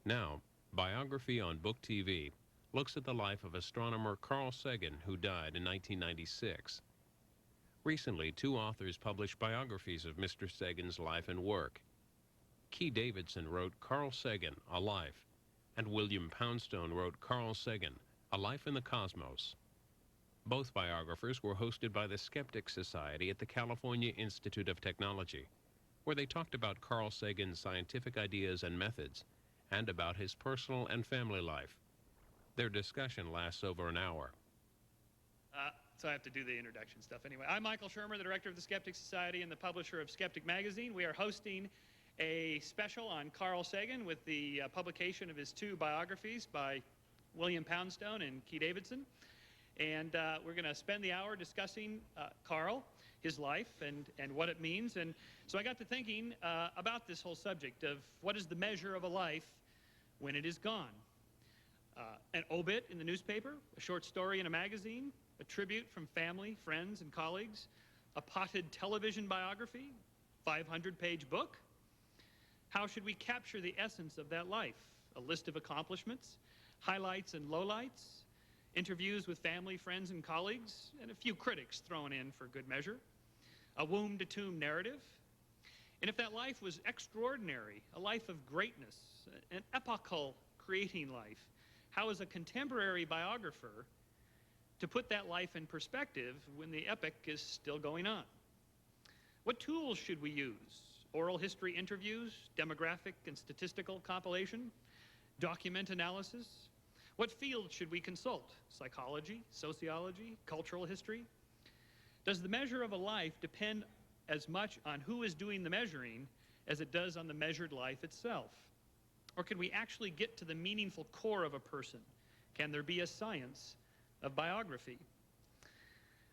Now, Biography on Book TV looks at the life of astronomer Carl Sagan, who died in 1996. Recently, two authors published biographies of Mr. Sagan's life and work. Key Davidson wrote Carl Sagan, A Life, and William Poundstone wrote Carl Sagan, A Life in the Cosmos. Both biographers were hosted by the Skeptics Society at the California Institute of Technology, where they talked about Carl Sagan's scientific ideas and methods, and about his personal and family life. Their discussion lasts over an hour. So I have to do the introduction stuff anyway. I'm Michael Shermer, the director of the Skeptics Society and the publisher of Skeptic Magazine. We are hosting a special on Carl Sagan with the publication of his two biographies by William Poundstone and Key Davidson. And we're going to spend the hour discussing Carl, his life, and what it means. And so I got to thinking about this whole subject of what is the measure of a life when it is gone. An obit in the newspaper, a short story in a magazine, a tribute from family, friends, and colleagues, a potted television biography, 500-page book. How should we capture the essence of that life? A list of accomplishments, highlights and lowlights, interviews with family, friends, and colleagues, and a few critics thrown in for good measure. A womb-to-tomb narrative. And if that life was extraordinary, a life of greatness, an epochal creating life, how is a contemporary biographer to put that life in perspective when the epic is still going on? What tools should we use? Oral history interviews, demographic and statistical compilation, document analysis? What fields should we consult? Psychology, sociology, cultural history? Does the measure of a life depend as much on who is doing the measuring as it does on the measured life itself? Or can we actually get to the meaningful core of a person? Can there be a science of biography?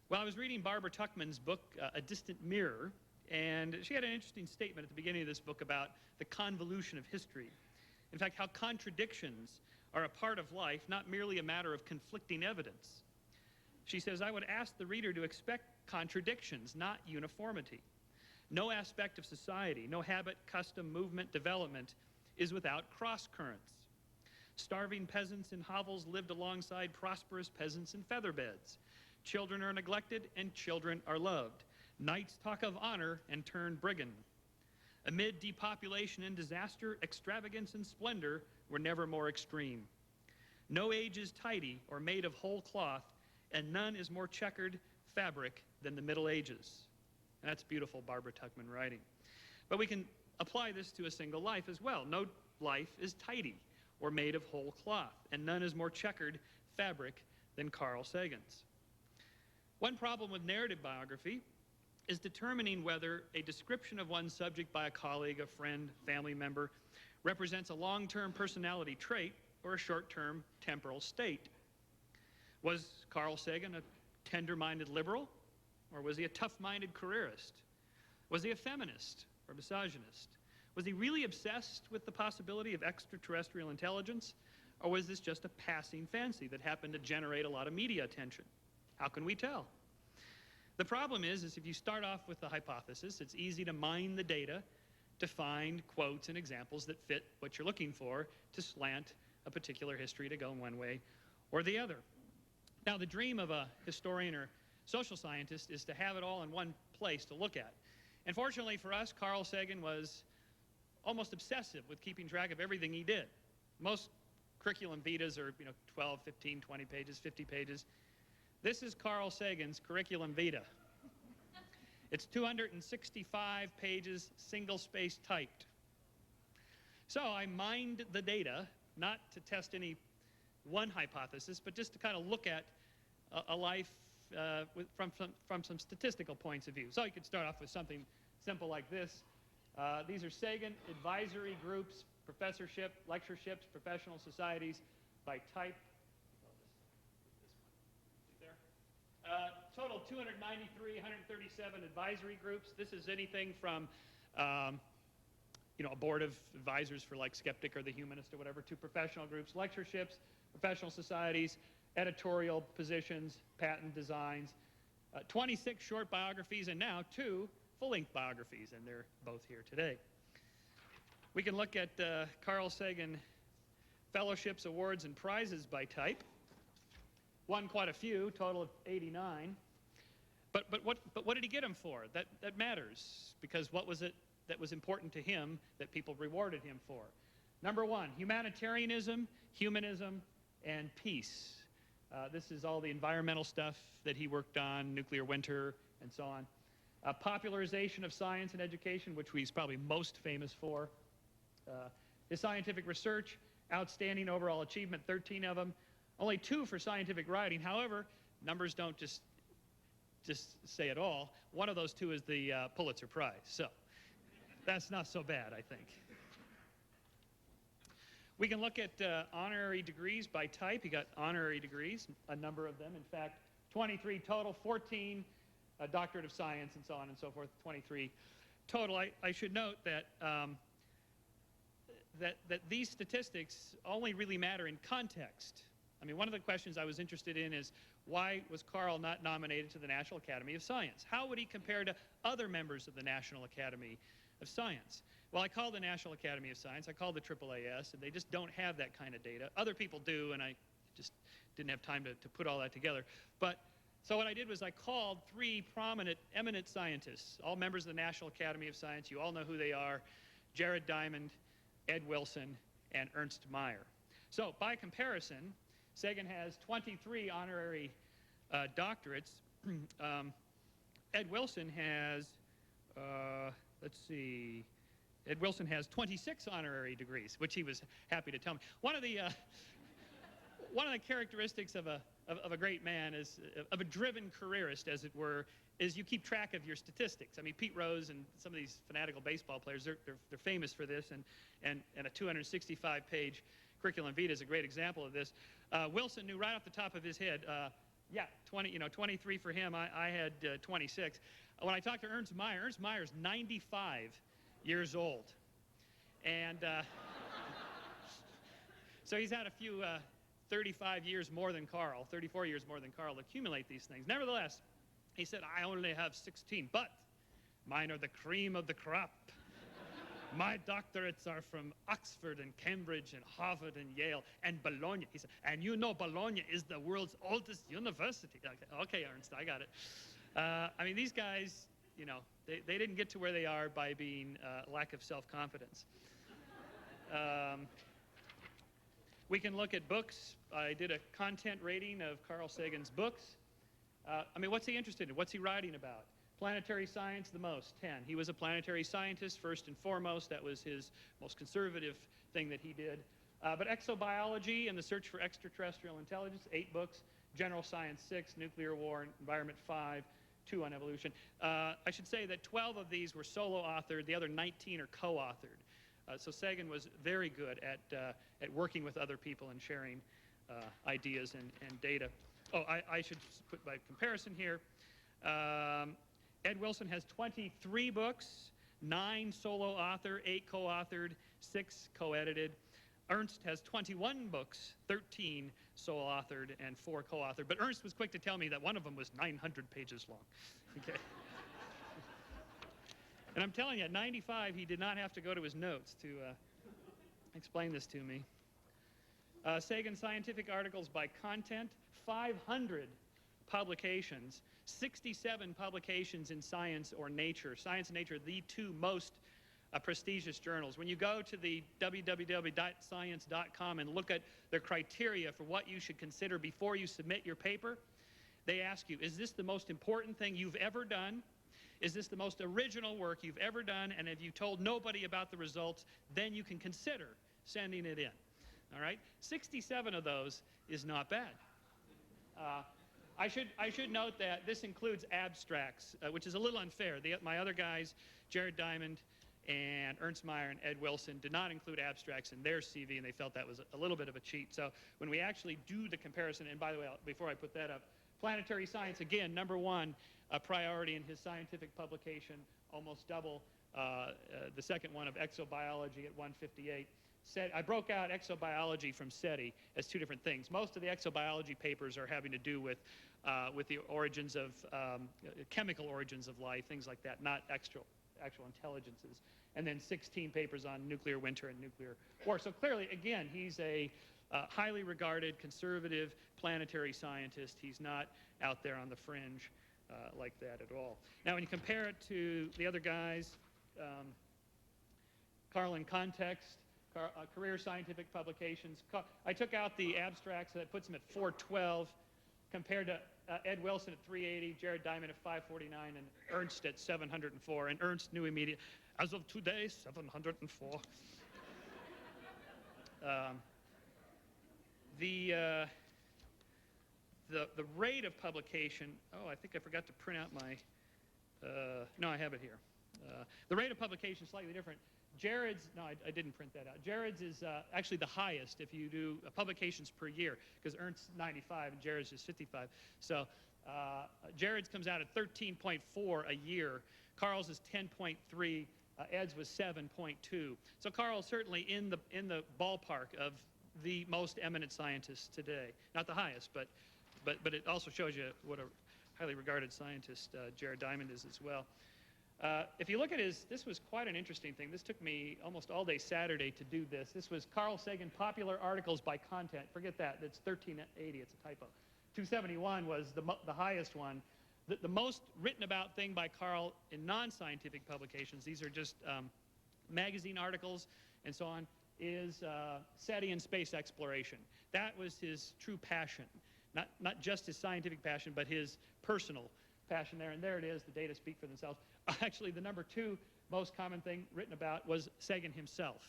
Well, I was reading Barbara Tuchman's book, A Distant Mirror, and she had an interesting statement at the beginning of this book about the convolution of history. In fact, how contradictions are a part of life, not merely a matter of conflicting evidence. She says, I would ask the reader to expect contradictions, not uniformity. No aspect of society, no habit, custom, movement, development is without cross-currents. Starving peasants in hovels lived alongside prosperous peasants in feather beds. Children are neglected and children are loved. Knights talk of honor and turn brigand. Amid depopulation and disaster, extravagance and splendor were never more extreme. No age is tidy or made of whole cloth, and none is more checkered fabric than the Middle Ages. And that's beautiful Barbara Tuchman writing. But we can apply this to a single life as well. No life is tidy or made of whole cloth, and none is more checkered fabric than Carl Sagan's. One problem with narrative biography is determining whether a description of one's subject by a colleague, a friend, family member represents a long-term personality trait or a short-term temporal state. Was Carl Sagan a tender-minded liberal, or was he a tough-minded careerist? Was he a feminist or misogynist? Was he really obsessed with the possibility of extraterrestrial intelligence, or was this just a passing fancy that happened to generate a lot of media attention? How can we tell? The problem is if you start off with the hypothesis, it's easy to mine the data to find quotes and examples that fit what you're looking for to slant a particular history to go in one way or the other. Now, the dream of a historian or social scientist is to have it all in one place to look at. And fortunately for us, Carl Sagan was almost obsessive with keeping track of everything he did. Most curriculum vitas are 12, 15, 20 pages, 50 pages. This is Carl Sagan's curriculum vita. It's 265 pages, single-space typed. So I mined the data, not to test any one hypothesis, but just to kind of look at a life from some statistical points of view. So you could start off with something simple like this. These are Sagan advisory groups, professorship, lectureships, professional societies by type. Total 293, 137 advisory groups. This is anything from a board of advisors for like Skeptic or the Humanist or whatever, to professional groups, lectureships, professional societies, editorial positions, patent designs, 26 short biographies, and now 2 full-length biographies, and they're both here today. We can look at Carl Sagan fellowships, awards, and prizes by type. Won quite a few, total of 89. But what did he get them for? That matters, because what was it that was important to him that people rewarded him for? Number one, humanitarianism, humanism, and peace. This is all the environmental stuff that he worked on, nuclear winter, and so on. Popularization of science and education, which he's probably most famous for. His scientific research, outstanding overall achievement, 13 of them. Only 2 for scientific writing. However, numbers don't just say it all. One of those 2 is the Pulitzer Prize. So that's not so bad, I think. We can look at honorary degrees by type. He got honorary degrees, a number of them. In fact, 23 total, 14 doctorate of science, and so on and so forth, 23 total. I should note that, that these statistics only really matter in context. I mean, one of the questions I was interested in is, why was Karl not nominated to the National Academy of Science? How would he compare to other members of the National Academy of Science? Well, I called the National Academy of Science, I called the AAAS, and they just don't have that kind of data. Other people do, and I just didn't have time to put all that together. But so what I did was I called 3 prominent, eminent scientists, all members of the National Academy of Science. You all know who they are: Jared Diamond, Ed Wilson, and Ernst Mayr. So by comparison, Sagan has 23 honorary doctorates. Ed Wilson has, let's see, Ed Wilson has 26 honorary degrees, which he was happy to tell me. One of the characteristics of a great man, is of a driven careerist, as it were, is you keep track of your statistics. I mean, Pete Rose and some of these fanatical baseball players, they're famous for this, and a 265-page curriculum vitae is a great example of this. Wilson knew right off the top of his head, yeah, 23 for him. I had 26. When I talked to Ernst Mayer's 95 years old. And so he's had a few 35 years more than Karl, 34 years more than Karl, accumulate these things. Nevertheless, he said, I only have 16, but mine are the cream of the crop. My doctorates are from Oxford and Cambridge and Harvard and Yale and Bologna. He said, and you know Bologna is the world's oldest university. Okay, Ernst, I got it. I mean, these guys, you know, they didn't get to where they are by being lack of self-confidence. We can look at books. I did a content rating of Carl Sagan's books. I mean, what's he interested in? What's he writing about? Planetary science, the most, 10. He was a planetary scientist, first and foremost. That was his most conservative thing that he did. But exobiology and the search for extraterrestrial intelligence, 8 books. General science, 6. Nuclear war, environment, 5. 2 on evolution. I should say that 12 of these were solo authored. The other 19 are co-authored. So Sagan was very good at working with other people and sharing ideas and data. Oh, I should put by comparison here. Ed Wilson has 23 books, 9 solo author, 8 co-authored, 6 co-edited. Ernst has 21 books, 13 solo authored, and 4 co-authored. But Ernst was quick to tell me that one of them was 900 pages long. Okay. And I'm telling you, at 95, he did not have to go to his notes to explain this to me. Sagan scientific articles by content, 500 publications, 67 publications in Science or Nature. Science and Nature are the 2 most prestigious journals. When you go to the www.science.com and look at their criteria for what you should consider before you submit your paper, they ask you, is this the most important thing you've ever done? Is this the most original work you've ever done? And if you told nobody about the results, then you can consider sending it in. All right? 67 of those is not bad. I should note that this includes abstracts, which is a little unfair. My other guys, Jared Diamond and Ernst Mayr and Ed Wilson, did not include abstracts in their CV, and they felt that was a little bit of a cheat. So when we actually do the comparison, and by the way, before I put that up, planetary science, again, #1 priority in his scientific publication, almost double the second one of exobiology at 158. I broke out exobiology from SETI as 2 different things. Most of the exobiology papers are having to do with the origins of, chemical origins of life, things like that, not actual intelligences. and then 16 papers on nuclear winter and nuclear war. So clearly, again, he's a highly regarded conservative planetary scientist. He's not out there on the fringe like that at all. Now, when you compare it to the other guys, Karl in context, career scientific publications. I took out the abstracts, so that puts him at 412, compared to Ed Wilson at 380, Jared Diamond at 549, and Ernst at 704. And Ernst knew immediately, as of today, 704. The rate of publication, oh, I think I forgot to print out my, no, I have it here. The rate of publication is slightly different. Jared's, no, I didn't print that out. Jared's is actually the highest if you do publications per year, because Ernst's 95 and Jared's is 55. So Jared's comes out at 13.4 a year. Karl's is 10.3. Ed's was 7.2. So Karl's certainly in the ballpark of the most eminent scientists today. Not the highest, but it also shows you what a highly regarded scientist Jared Diamond is as well. If you look at this was quite an interesting thing. This took me almost all day Saturday to do this. This was Carl Sagan popular articles by content. Forget that. It's 1380. It's a typo. 271 was the highest one. The most written about thing by Karl in non-scientific publications, these are just magazine articles and so on, is SETI and space exploration. That was his true passion. Not just his scientific passion, but his personal passion there. And there it is. The data speak for themselves. Actually, the number 2 most common thing written about was Sagan himself.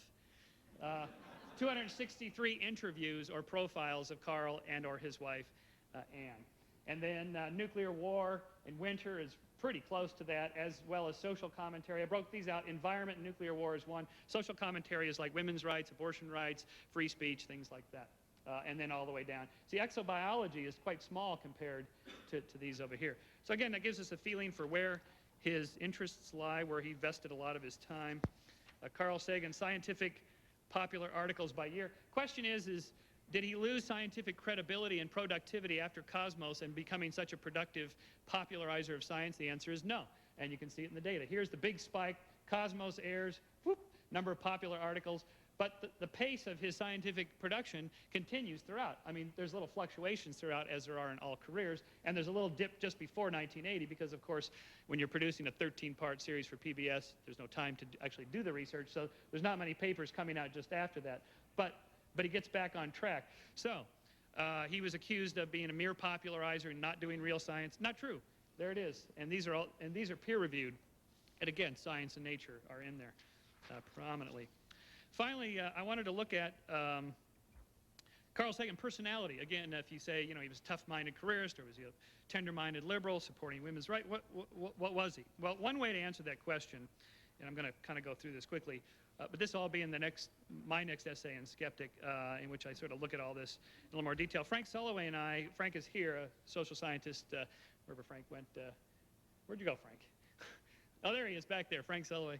263 interviews or profiles of Karl and or his wife, Anne. And then nuclear war and winter is pretty close to that, as well as social commentary. I broke these out. Environment and nuclear war is one. Social commentary is like women's rights, abortion rights, free speech, things like that. And then all the way down. See, exobiology is quite small compared to these over here. So again, that gives us a feeling for where his interests lie, where he vested a lot of his time. Carl Sagan, scientific popular articles by year. Question is did he lose scientific credibility and productivity after Cosmos and becoming such a productive popularizer of science? The answer is no, and you can see it in the data. Here's the big spike. Cosmos airs, whoop, number of popular articles. But the pace of his scientific production continues throughout. I mean, there's little fluctuations throughout, as there are in all careers, and there's a little dip just before 1980 because, of course, when you're producing a 13-part series for PBS, there's no time to actually do the research, so there's not many papers coming out just after that. But he gets back on track. So he was accused of being a mere popularizer and not doing real science. Not true. There it is. And these are peer-reviewed. And again, Science and Nature are in there prominently. Finally, I wanted to look at Carl Sagan personality. Again, if you say, he was a tough-minded careerist, or was he a tender-minded liberal supporting women's rights, what was he? Well, one way to answer that question, and I'm going to kind of go through this quickly, but this will all be in my next essay in Skeptic, in which I sort of look at all this in a little more detail. Frank Sulloway and I, Frank is here, a social scientist, wherever Frank went. Where'd you go, Frank? Oh, there he is, back there, Frank Sulloway.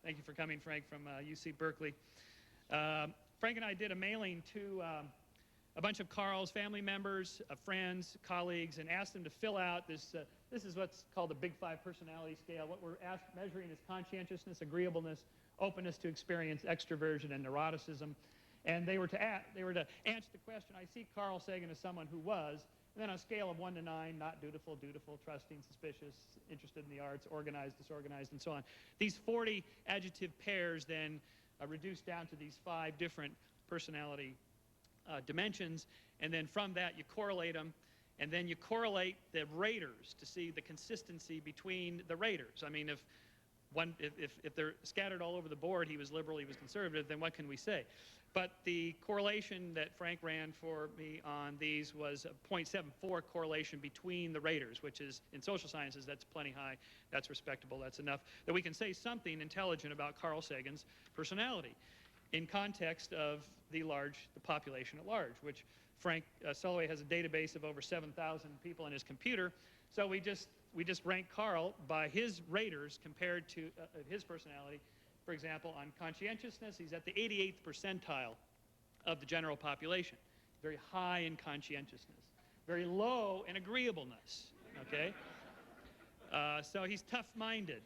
Thank you for coming, Frank, from UC Berkeley. Frank and I did a mailing to a bunch of Karl's family members, friends, colleagues, and asked them to fill out this. This is what's called the Big Five personality scale. What we're measuring is conscientiousness, agreeableness, openness to experience, extroversion, and neuroticism. And they were to answer the question, I see Carl Sagan as someone who was, and then on a scale of 1 to 9, not dutiful, dutiful, trusting, suspicious, interested in the arts, organized, disorganized, and so on. These 40 adjective pairs then reduce down to these 5 different personality dimensions, and then from that you correlate them, and then you correlate the raters to see the consistency between the raters. I mean, if they're scattered all over the board, he was liberal, he was conservative, then what can we say? But the correlation that Frank ran for me on these was a 0.74 correlation between the raters, which is, in social sciences, that's plenty high, that's respectable, that's enough, that we can say something intelligent about Carl Sagan's personality in context of the population at large, which Frank Sulloway has a database of over 7,000 people in his computer. So we just rank Karl by his raters compared to his personality. For example, on conscientiousness, he's at the 88th percentile of the general population. Very high in conscientiousness. Very low in agreeableness, okay? So he's tough-minded.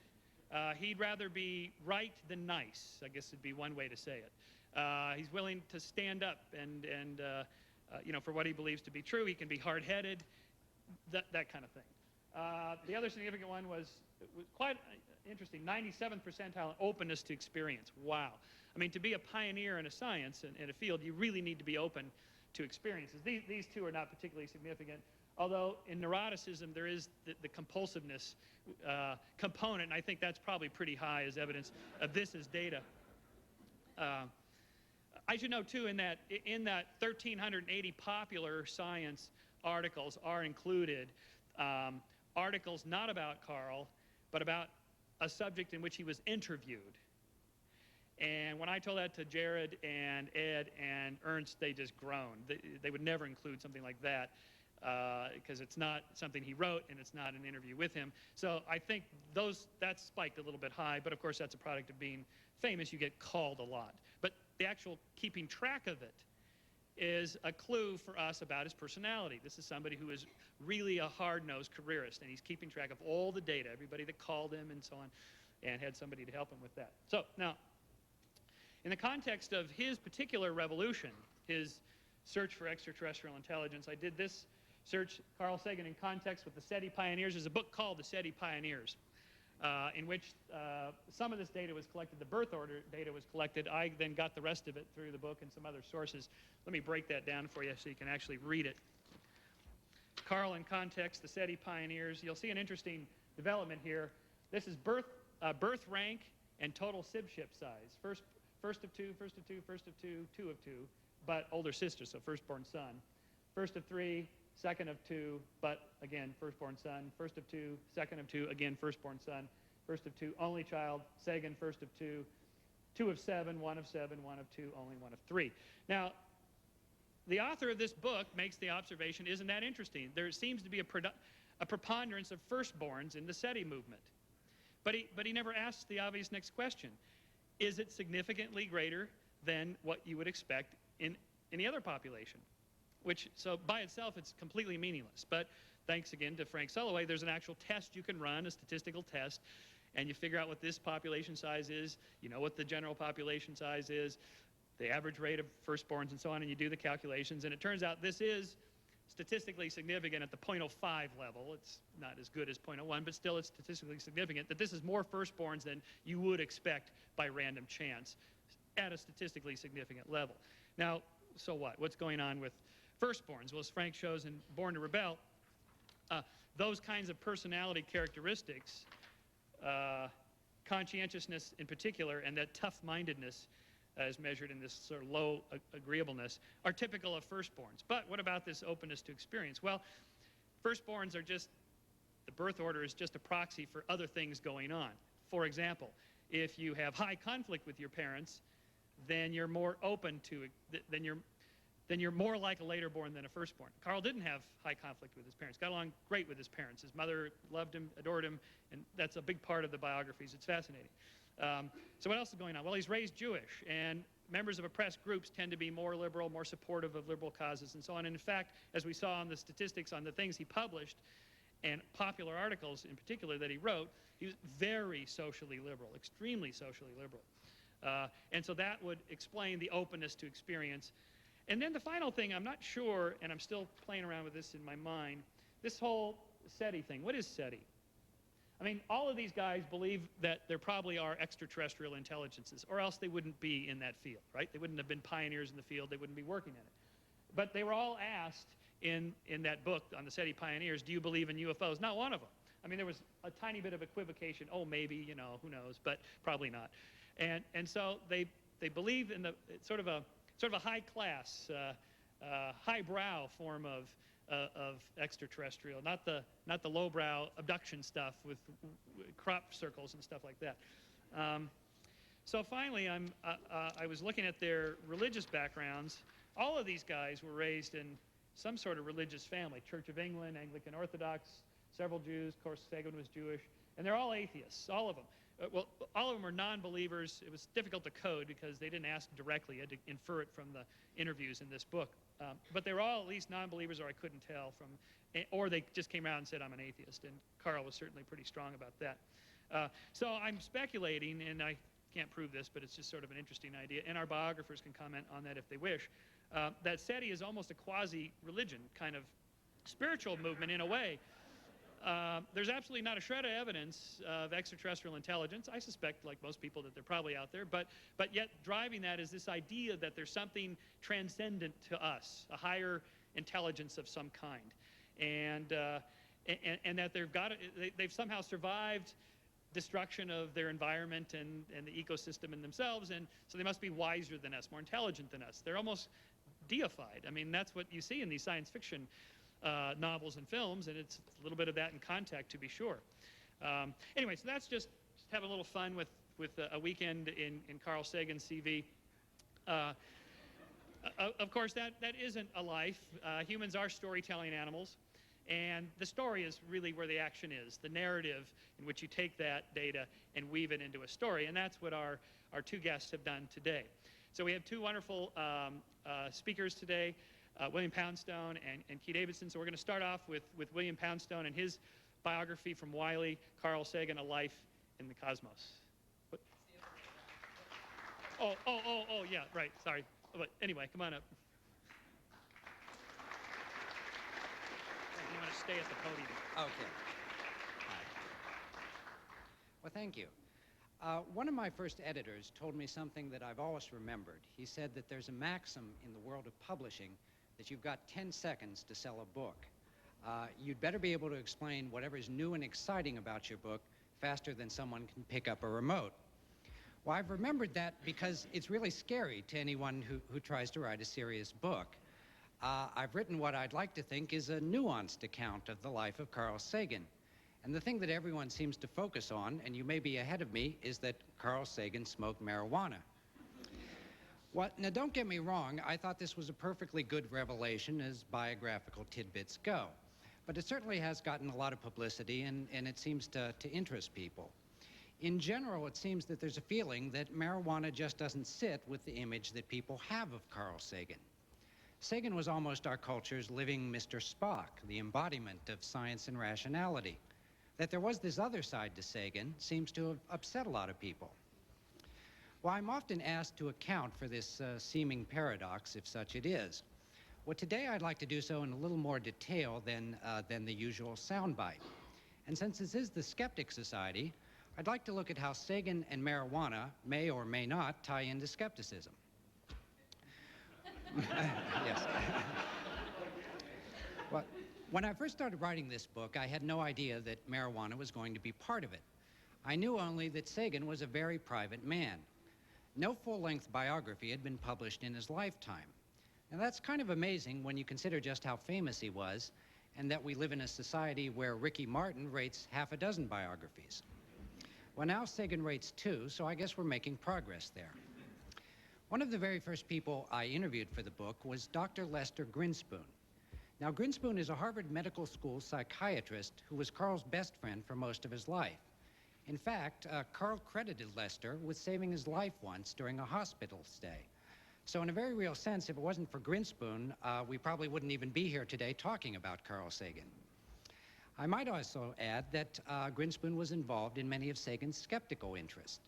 He'd rather be right than nice, I guess would be one way to say it. He's willing to stand up and you know, for what he believes to be true. He can be hard-headed, that kind of thing. The other significant one was quite interesting, 97th percentile openness to experience. Wow. I mean, to be a pioneer in a science, in a field, you really need to be open to experiences. These two are not particularly significant, although in neuroticism there is the compulsiveness component, and I think that's probably pretty high as evidence of this as data. I should note, too, in that 1,380 popular science articles are included articles not about Carl, but about a subject in which he was interviewed. And when I told that to Jared and Ed and Ernst, they just groaned. They would never include something like that because it's not something he wrote and it's not an interview with him. So I think that's spiked a little bit high, but of course that's a product of being famous. You get called a lot. But the actual keeping track of it is a clue for us about his personality. This is somebody who is really a hard-nosed careerist, and he's keeping track of all the data, everybody that called him and so on, and had somebody to help him with that. So now, in the context of his particular revolution, his search for extraterrestrial intelligence, I did this search, Carl Sagan in context with the SETI pioneers. There's a book called The SETI Pioneers, in which some of this data was collected, the birth order data was collected. I then got the rest of it through the book and some other sources. Let me break that down for you so you can actually read it. Carl in context, the SETI pioneers. You'll see an interesting development here. This is birth rank and total sibship size. First of two, first of two, first of two, two of two, but older sister, so firstborn son. First of three, second of two, but again, firstborn son. First of two, second of two, again, firstborn son. First of two, only child. Sagan, first of two. Two of seven, one of seven, one of two, only one of three. Now, the author of this book makes the observation, isn't that interesting? There seems to be a preponderance of firstborns in the SETI movement. But he never asks the obvious next question. Is it significantly greater than what you would expect in any other population? So by itself, it's completely meaningless. But thanks again to Frank Sulloway, there's an actual test you can run, a statistical test, and you figure out what this population size is, you know what the general population size is, the average rate of firstborns and so on, and you do the calculations, and it turns out this is statistically significant at the 0.05 level. It's not as good as 0.01, but still it's statistically significant that this is more firstborns than you would expect by random chance at a statistically significant level. Now, so what? What's going on with firstborns? Well, as Frank shows in Born to Rebel, those kinds of personality characteristics, conscientiousness in particular, and that tough-mindedness as measured in this sort of low agreeableness, are typical of firstborns. But what about this openness to experience? Well, firstborns are just, the birth order is just a proxy for other things going on. For example, if you have high conflict with your parents, then you're more open to it, then you're more like a later born than a firstborn. Carl didn't have high conflict with his parents, got along great with his parents. His mother loved him, adored him, and that's a big part of the biographies. It's fascinating. So what else is going on? Well, he's raised Jewish, and members of oppressed groups tend to be more liberal, more supportive of liberal causes, and so on. And in fact, as we saw on the statistics on the things he published, and popular articles in particular that he wrote, he was very socially liberal, extremely socially liberal. And so that would explain the openness to experience. And then the final thing, I'm not sure, and I'm still playing around with this in my mind, this whole SETI thing. What is SETI? I mean, all of these guys believe that there probably are extraterrestrial intelligences, or else they wouldn't be in that field, right? They wouldn't have been pioneers in the field. They wouldn't be working in it. But they were all asked in that book on the SETI pioneers, do you believe in UFOs? Not one of them. I mean, there was a tiny bit of equivocation. Oh, maybe, you know, who knows, but probably not. And so they believe in the sort of a high class, highbrow form of extraterrestrial, not the lowbrow abduction stuff with crop circles and stuff like that. So finally, I was looking at their religious backgrounds. All of these guys were raised in some sort of religious family: Church of England, Anglican Orthodox, several Jews. Of course, Sagan was Jewish, and they're all atheists, all of them. Well, all of them are non-believers. It was difficult to code because they didn't ask directly. You had to infer it from the interviews in this book. But they were all at least non-believers, or I couldn't tell from, or they just came out and said, I'm an atheist. And Carl was certainly pretty strong about that. So I'm speculating, and I can't prove this, but it's just sort of an interesting idea, and our biographers can comment on that if they wish, that SETI is almost a quasi-religion, kind of spiritual movement in a way. There's absolutely not a shred of evidence of extraterrestrial intelligence. I suspect, like most people, that they're probably out there, but yet driving that is this idea that there's something transcendent to us, a higher intelligence of some kind, and that they've somehow survived destruction of their environment and the ecosystem in themselves, and so they must be wiser than us, more intelligent than us. They're almost deified. I mean, that's what you see in these science fiction novels and films, and it's a little bit of that in Contact, to be sure. Anyway, so that's just having a little fun with a weekend in Carl Sagan's CV. Of course, that isn't a life. Humans are storytelling animals, and the story is really where the action is, the narrative in which you take that data and weave it into a story, and that's what our two guests have done today. So we have two wonderful speakers today, William Poundstone and Mr Davidson. So we're going to start off with William Poundstone and his biography from Wiley, Carl Sagan, A Life in the Cosmos. What? Oh, yeah, right, sorry. But anyway, come on up. You want to stay at the podium. Okay. Well, thank you. One of my first editors told me something that I've always remembered. He said that there's a maxim in the world of publishing that you've got 10 seconds to sell a book. You'd better be able to explain whatever's new and exciting about your book faster than someone can pick up a remote. Well, I've remembered that because it's really scary to anyone who tries to write a serious book. I've written what I'd like to think is a nuanced account of the life of Carl Sagan. And the thing that everyone seems to focus on, and you may be ahead of me, is that Carl Sagan smoked marijuana. Well, now don't get me wrong, I thought this was a perfectly good revelation as biographical tidbits go. But it certainly has gotten a lot of publicity, and it seems to interest people. In general, it seems that there's a feeling that marijuana just doesn't sit with the image that people have of Carl Sagan. Sagan was almost our culture's living Mr. Spock, the embodiment of science and rationality. That there was this other side to Sagan seems to have upset a lot of people. Well, I'm often asked to account for this seeming paradox, if such it is. Well, today I'd like to do so in a little more detail than the usual soundbite. And since this is the Skeptics Society, I'd like to look at how Sagan and marijuana may or may not tie into skepticism. Yes. Well, when I first started writing this book, I had no idea that marijuana was going to be part of it. I knew only that Sagan was a very private man. No full-length biography had been published in his lifetime. Now, that's kind of amazing when you consider just how famous he was, and that we live in a society where Ricky Martin rates half a dozen biographies. Well, now Sagan rates 2, so I guess we're making progress there. One of the very first people I interviewed for the book was Dr. Lester Grinspoon. Now, Grinspoon is a Harvard Medical School psychiatrist who was Carl's best friend for most of his life. In fact, Carl credited Lester with saving his life once during a hospital stay. So in a very real sense, if it wasn't for Grinspoon, we probably wouldn't even be here today talking about Carl Sagan. I might also add that Grinspoon was involved in many of Sagan's skeptical interests.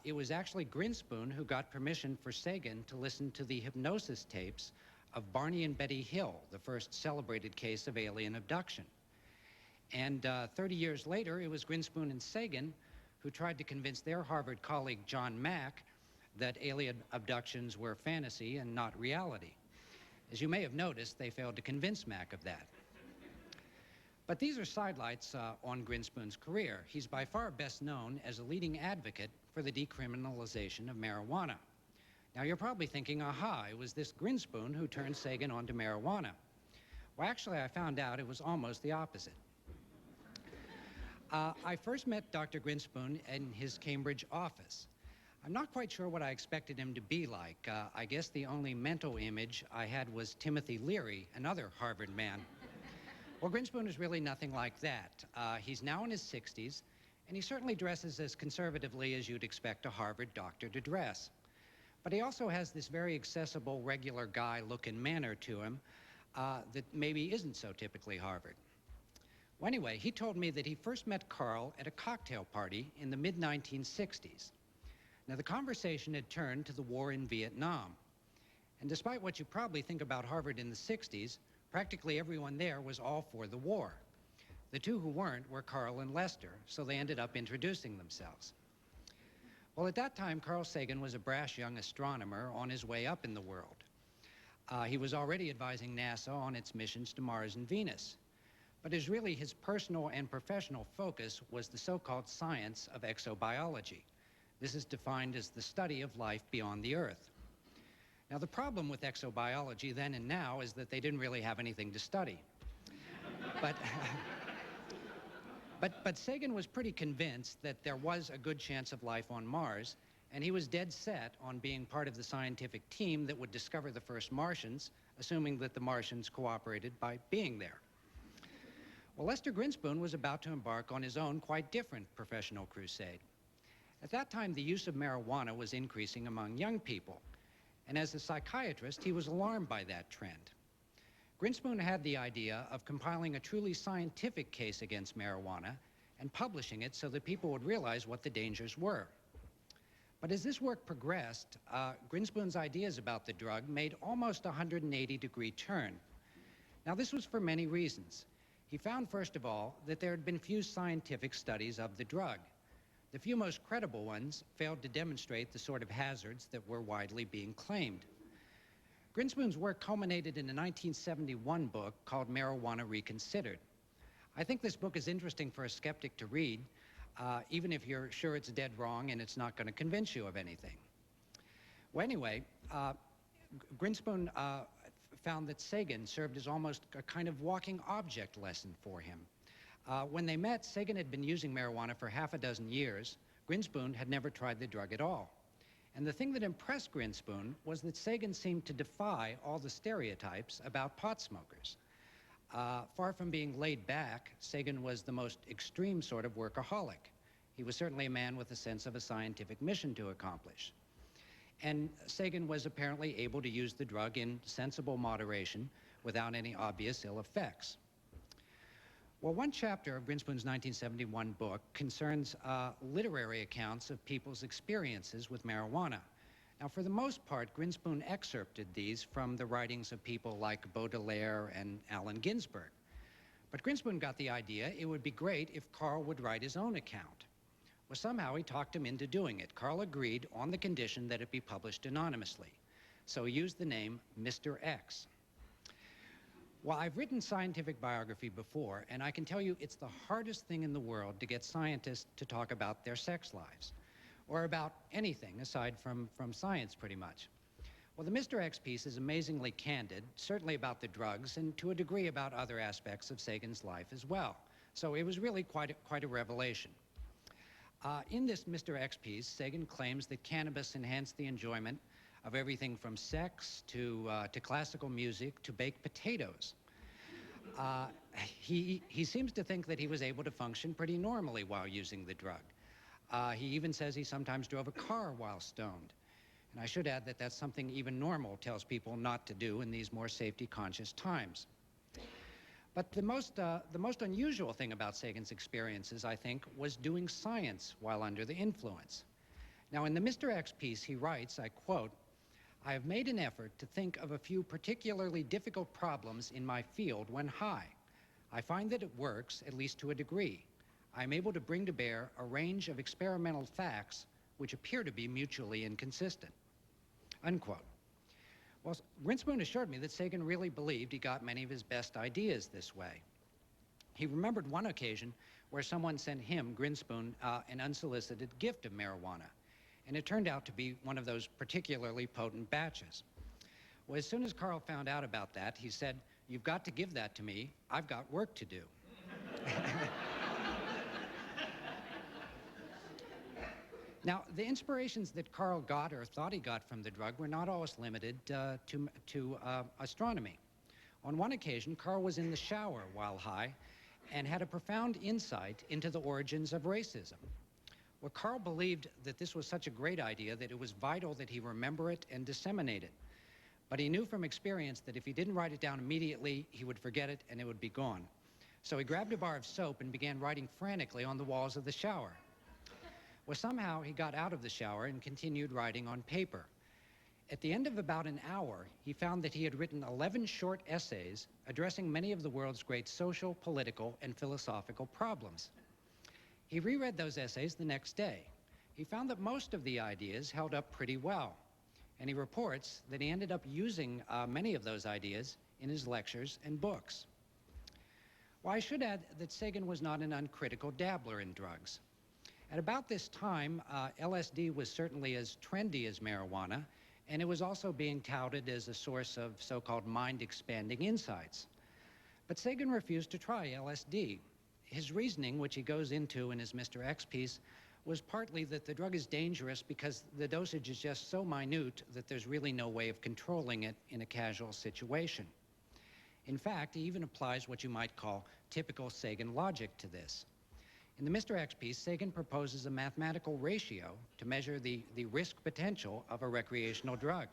It was actually Grinspoon who got permission for Sagan to listen to the hypnosis tapes of Barney and Betty Hill, the first celebrated case of alien abduction. And 30 years later, it was Grinspoon and Sagan who tried to convince their Harvard colleague John Mack that alien abductions were fantasy and not reality. As you may have noticed, they failed to convince Mack of that. But these are sidelights on Grinspoon's career. He's by far best known as a leading advocate for the decriminalization of marijuana. Now, you're probably thinking, aha, it was this Grinspoon who turned Sagan onto marijuana. Well, actually, I found out it was almost the opposite. I first met Dr. Grinspoon in his Cambridge office. I'm not quite sure what I expected him to be like. I guess the only mental image I had was Timothy Leary, another Harvard man. Well, Grinspoon is really nothing like that. He's now in his 60s, and he certainly dresses as conservatively as you'd expect a Harvard doctor to dress. But he also has this very accessible, regular guy look and manner to him that maybe isn't so typically Harvard. Well, anyway, he told me that he first met Karl at a cocktail party in the mid-1960s. Now, the conversation had turned to the war in Vietnam. And despite what you probably think about Harvard in the 60s, practically everyone there was all for the war. The two who weren't were Karl and Lester, so they ended up introducing themselves. Well, at that time, Carl Sagan was a brash young astronomer on his way up in the world. He was already advising NASA on its missions to Mars and Venus. But his personal and professional focus was the so-called science of exobiology. This is defined as the study of life beyond the Earth. Now, the problem with exobiology then and now is that they didn't really have anything to study. But Sagan was pretty convinced that there was a good chance of life on Mars, and he was dead set on being part of the scientific team that would discover the first Martians, assuming that the Martians cooperated by being there. Well, Lester Grinspoon was about to embark on his own quite different professional crusade. At that time, the use of marijuana was increasing among young people, and as a psychiatrist, he was alarmed by that trend. Grinspoon had the idea of compiling a truly scientific case against marijuana and publishing it so that people would realize what the dangers were. But as this work progressed, Grinspoon's ideas about the drug made almost a 180-degree turn. Now, this was for many reasons. He found, first of all, that there had been few scientific studies of the drug. The few most credible ones failed to demonstrate the sort of hazards that were widely being claimed. Grinspoon's work culminated in a 1971 book called Marijuana Reconsidered. I think this book is interesting for a skeptic to read, even if you're sure it's dead wrong and it's not going to convince you of anything. Well, anyway, Grinspoon found that Sagan served as almost a kind of walking object lesson for him. When they met, Sagan had been using marijuana for half a dozen years. Grinspoon had never tried the drug at all. And the thing that impressed Grinspoon was that Sagan seemed to defy all the stereotypes about pot smokers. Far from being laid back, Sagan was the most extreme sort of workaholic. He was certainly a man with a sense of a scientific mission to accomplish. And Sagan was apparently able to use the drug in sensible moderation without any obvious ill effects. Well, one chapter of Grinspoon's 1971 book concerns literary accounts of people's experiences with marijuana. Now, for the most part, Grinspoon excerpted these from the writings of people like Baudelaire and Allen Ginsberg. But Grinspoon got the idea it would be great if Karl would write his own account. Well, somehow he talked him into doing it. Karl agreed on the condition that it be published anonymously. So he used the name Mr. X. Well, I've written scientific biography before, and I can tell you it's the hardest thing in the world to get scientists to talk about their sex lives, or about anything aside from science, pretty much. Well, the Mr. X piece is amazingly candid, certainly about the drugs, and to a degree about other aspects of Sagan's life as well. So it was really quite a revelation. In this Mr. X piece, Sagan claims that cannabis enhanced the enjoyment of everything from sex to classical music to baked potatoes. He seems to think that he was able to function pretty normally while using the drug. He even says he sometimes drove a car while stoned. And I should add that that's something even normal tells people not to do in these more safety-conscious times. But the most unusual thing about Sagan's experiences, I think, was doing science while under the influence. Now, in the Mr. X piece, he writes, I quote, "I have made an effort to think of a few particularly difficult problems in my field when high. I find that it works, at least to a degree. I am able to bring to bear a range of experimental facts which appear to be mutually inconsistent." Unquote. Well, Grinspoon assured me that Sagan really believed he got many of his best ideas this way. He remembered one occasion where someone sent him, Grinspoon, an unsolicited gift of marijuana. And it turned out to be one of those particularly potent batches. Well, as soon as Karl found out about that, he said, "You've got to give that to me. I've got work to do." Now, the inspirations that Karl got or thought he got from the drug were not always limited to astronomy. On one occasion, Karl was in the shower while high and had a profound insight into the origins of racism. Well, Karl believed that this was such a great idea that it was vital that he remember it and disseminate it. But he knew from experience that if he didn't write it down immediately, he would forget it and it would be gone. So he grabbed a bar of soap and began writing frantically on the walls of the shower. Well, somehow he got out of the shower and continued writing on paper. At the end of about an hour, he found that he had written 11 short essays addressing many of the world's great social, political, and philosophical problems. He reread those essays the next day. He found that most of the ideas held up pretty well, and he reports that he ended up using many of those ideas in his lectures and books. Well, I should add that Sagan was not an uncritical dabbler in drugs. At about this time, LSD was certainly as trendy as marijuana, and it was also being touted as a source of so-called mind-expanding insights. But Sagan refused to try LSD. His reasoning, which he goes into in his Mr. X piece, was partly that the drug is dangerous because the dosage is just so minute that there's really no way of controlling it in a casual situation. In fact, he even applies what you might call typical Sagan logic to this. In the Mr. X piece, Sagan proposes a mathematical ratio to measure the risk potential of a recreational drug.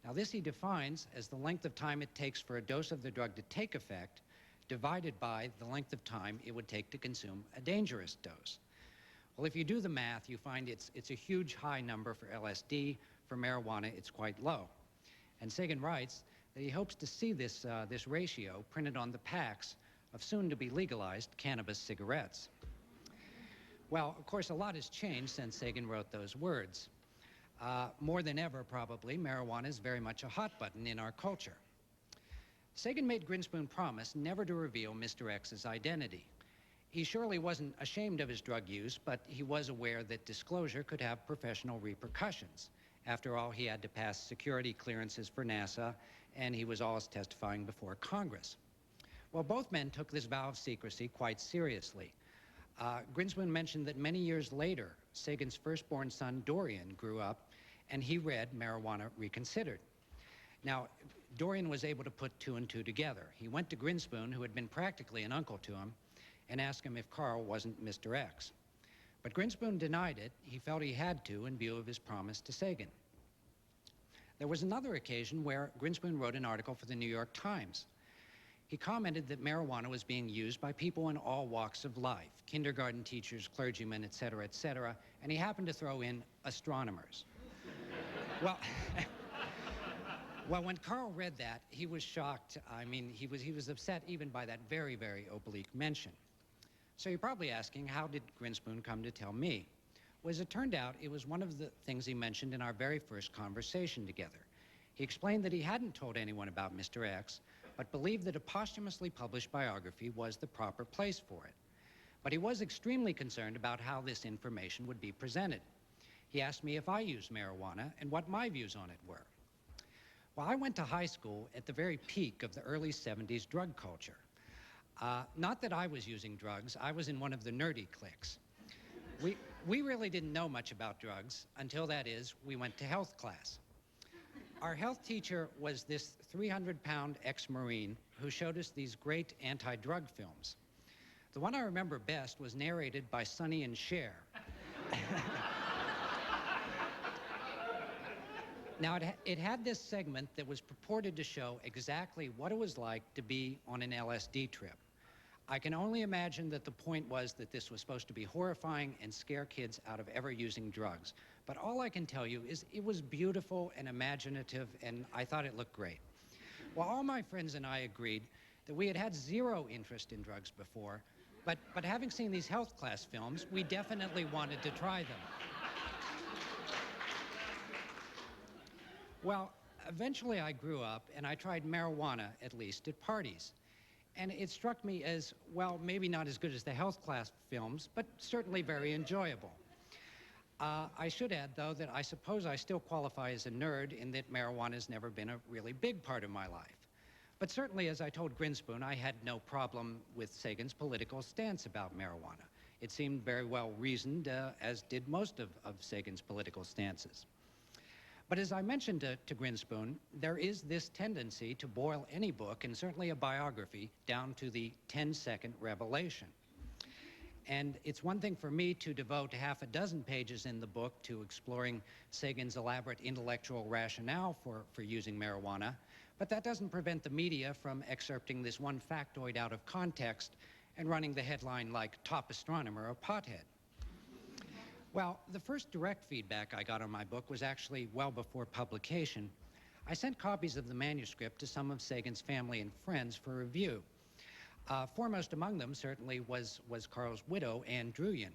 Now, this he defines as the length of time it takes for a dose of the drug to take effect divided by the length of time it would take to consume a dangerous dose. Well, if you do the math, you find it's a huge high number for LSD. For marijuana, it's quite low. And Sagan writes that he hopes to see this ratio printed on the packs of soon-to-be legalized cannabis cigarettes. Well, of course, a lot has changed since Sagan wrote those words. More than ever, probably, marijuana is very much a hot button in our culture. Sagan made Grinspoon promise never to reveal Mr. X's identity. He surely wasn't ashamed of his drug use, but he was aware that disclosure could have professional repercussions. After all, he had to pass security clearances for NASA, and he was always testifying before Congress. Well, both men took this vow of secrecy quite seriously. Grinspoon mentioned that many years later, Sagan's firstborn son, Dorian, grew up, and he read Marijuana Reconsidered. Now, Dorian was able to put two and two together. He went to Grinspoon, who had been practically an uncle to him, and asked him if Karl wasn't Mr. X. But Grinspoon denied it. He felt he had to in view of his promise to Sagan. There was another occasion where Grinspoon wrote an article for the New York Times. He commented that marijuana was being used by people in all walks of life, kindergarten teachers, clergymen, et cetera, and he happened to throw in astronomers. Well, when Karl read that, he was shocked. I mean, he was upset even by that very, very oblique mention. So you're probably asking, how did Grinspoon come to tell me? Well, as it turned out, it was one of the things he mentioned in our very first conversation together. He explained that he hadn't told anyone about Mr. X, but believed that a posthumously published biography was the proper place for it. But he was extremely concerned about how this information would be presented. He asked me if I used marijuana and what my views on it were. Well, I went to high school at the very peak of the early 70s drug culture. Not that I was using drugs, I was in one of the nerdy cliques. We really didn't know much about drugs until, that is, we went to health class. Our health teacher was this 300-pound ex-Marine who showed us these great anti-drug films. The one I remember best was narrated by Sonny and Cher. Now, it had this segment that was purported to show exactly what it was like to be on an LSD trip. I can only imagine that the point was that this was supposed to be horrifying and scare kids out of ever using drugs. But all I can tell you is it was beautiful and imaginative, and I thought it looked great. Well, all my friends and I agreed that we had had zero interest in drugs before, but having seen these health class films, we definitely wanted to try them. Well, eventually I grew up, and I tried marijuana, at least, at parties. And it struck me as, well, maybe not as good as the health class films, but certainly very enjoyable. I should add, though, that I suppose I still qualify as a nerd in that marijuana has never been a really big part of my life. But certainly, as I told Grinspoon, I had no problem with Sagan's political stance about marijuana. It seemed very well reasoned, as did most of Sagan's political stances. But as I mentioned to Grinspoon, there is this tendency to boil any book, and certainly a biography, down to the 10-second revelation. And it's one thing for me to devote half a dozen pages in the book to exploring Sagan's elaborate intellectual rationale for using marijuana, but that doesn't prevent the media from excerpting this one factoid out of context and running the headline like "Top Astronomer, a Pothead." Well, the first direct feedback I got on my book was actually well before publication. I sent copies of the manuscript to some of Sagan's family and friends for review. Foremost among them certainly was Karl's widow, Anne Druyan.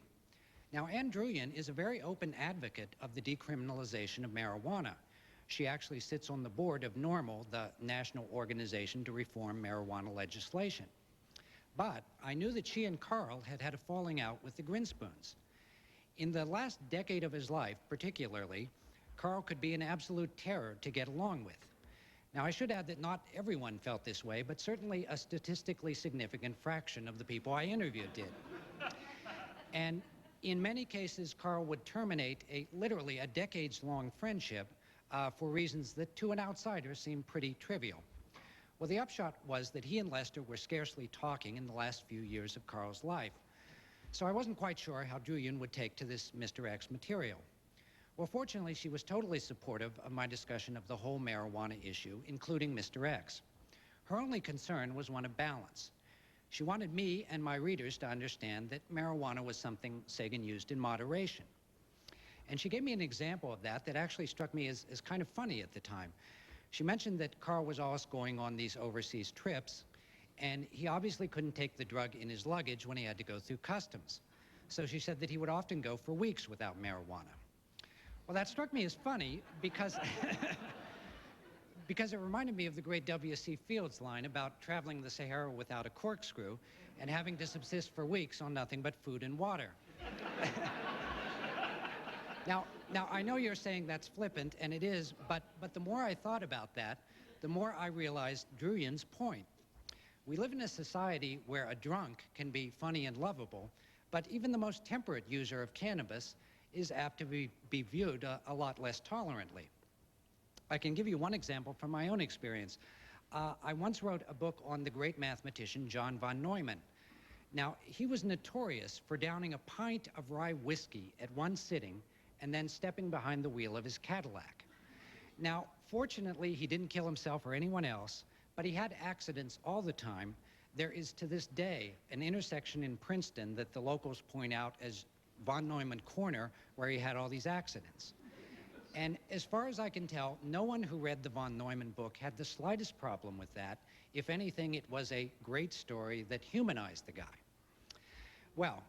Now, Anne Druyan is a very open advocate of the decriminalization of marijuana. She actually sits on the board of NORML, the National Organization to Reform Marijuana Legislation. But I knew that she and Karl had had a falling out with the Grinspoons. In the last decade of his life, particularly, Karl could be an absolute terror to get along with. Now, I should add that not everyone felt this way, but certainly a statistically significant fraction of the people I interviewed did. And in many cases, Karl would terminate literally a decades-long friendship for reasons that to an outsider seemed pretty trivial. Well, the upshot was that he and Lester were scarcely talking in the last few years of Karl's life. So I wasn't quite sure how Druyan would take to this Mr. X material. Well, fortunately, she was totally supportive of my discussion of the whole marijuana issue, including Mr. X. Her only concern was one of balance. She wanted me and my readers to understand that marijuana was something Sagan used in moderation. And she gave me an example of that that actually struck me as kind of funny at the time. She mentioned that Karl was always going on these overseas trips, and he obviously couldn't take the drug in his luggage when he had to go through customs. So she said that he would often go for weeks without marijuana. Well, that struck me as funny because, because it reminded me of the great W.C. Fields line about traveling the Sahara without a corkscrew and having to subsist for weeks on nothing but food and water. Now, I know you're saying that's flippant, and it is, but the more I thought about that, the more I realized Druyan's point. We live in a society where a drunk can be funny and lovable, but even the most temperate user of cannabis is apt to be viewed a lot less tolerantly. I can give you one example from my own experience. I once wrote a book on the great mathematician John von Neumann. Now, he was notorious for downing a pint of rye whiskey at one sitting and then stepping behind the wheel of his Cadillac. Now, fortunately, he didn't kill himself or anyone else, but he had accidents all the time. There is, to this day, an intersection in Princeton that the locals point out as Von Neumann Corner, where he had all these accidents. And as far as I can tell, no one who read the Von Neumann book had the slightest problem with that. If anything, it was a great story that humanized the guy. Well,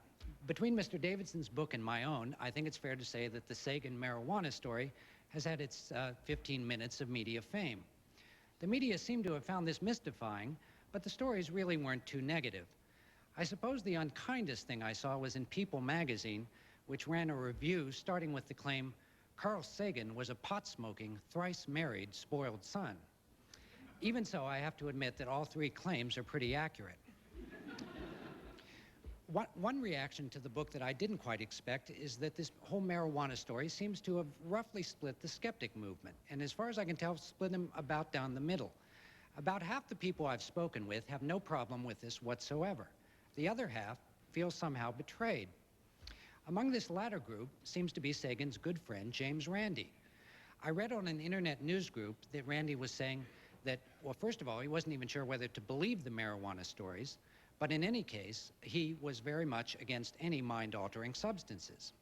between Mr. Davidson's book and my own, I think it's fair to say that the Sagan marijuana story has had its 15 minutes of media fame. The media seem to have found this mystifying, but the stories really weren't too negative. I suppose the unkindest thing I saw was in People magazine, which ran a review starting with the claim, "Carl Sagan was a pot-smoking, thrice-married, spoiled son." Even so, I have to admit that all three claims are pretty accurate. One reaction to the book that I didn't quite expect is that this whole marijuana story seems to have roughly split the skeptic movement, and as far as I can tell, split them about down the middle. About half the people I've spoken with have no problem with this whatsoever. The other half feels somehow betrayed. Among this latter group seems to be Sagan's good friend, James Randi. I read on an internet news group that Randi was saying that, well, first of all, he wasn't even sure whether to believe the marijuana stories, but in any case, he was very much against any mind-altering substances.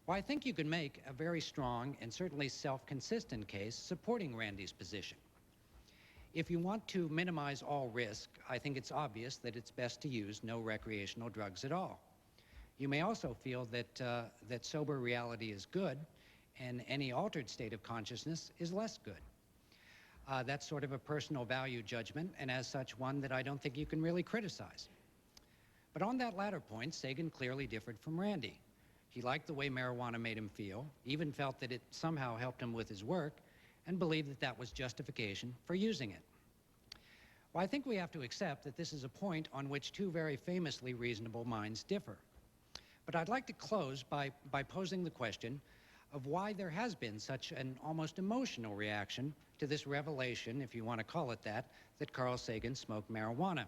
Well, I think you can make a very strong and certainly self-consistent case supporting Randi's position. If you want to minimize all risk, I think it's obvious that it's best to use no recreational drugs at all. You may also feel that, that sober reality is good and any altered state of consciousness is less good. That's sort of a personal value judgment, and as such, one that I don't think you can really criticize. But on that latter point, Sagan clearly differed from Randi. He liked the way marijuana made him feel, even felt that it somehow helped him with his work, and believed that that was justification for using it. Well, I think we have to accept that this is a point on which two very famously reasonable minds differ. But I'd like to close by posing the question of why there has been such an almost emotional reaction to this revelation, if you want to call it that Carl Sagan smoked marijuana.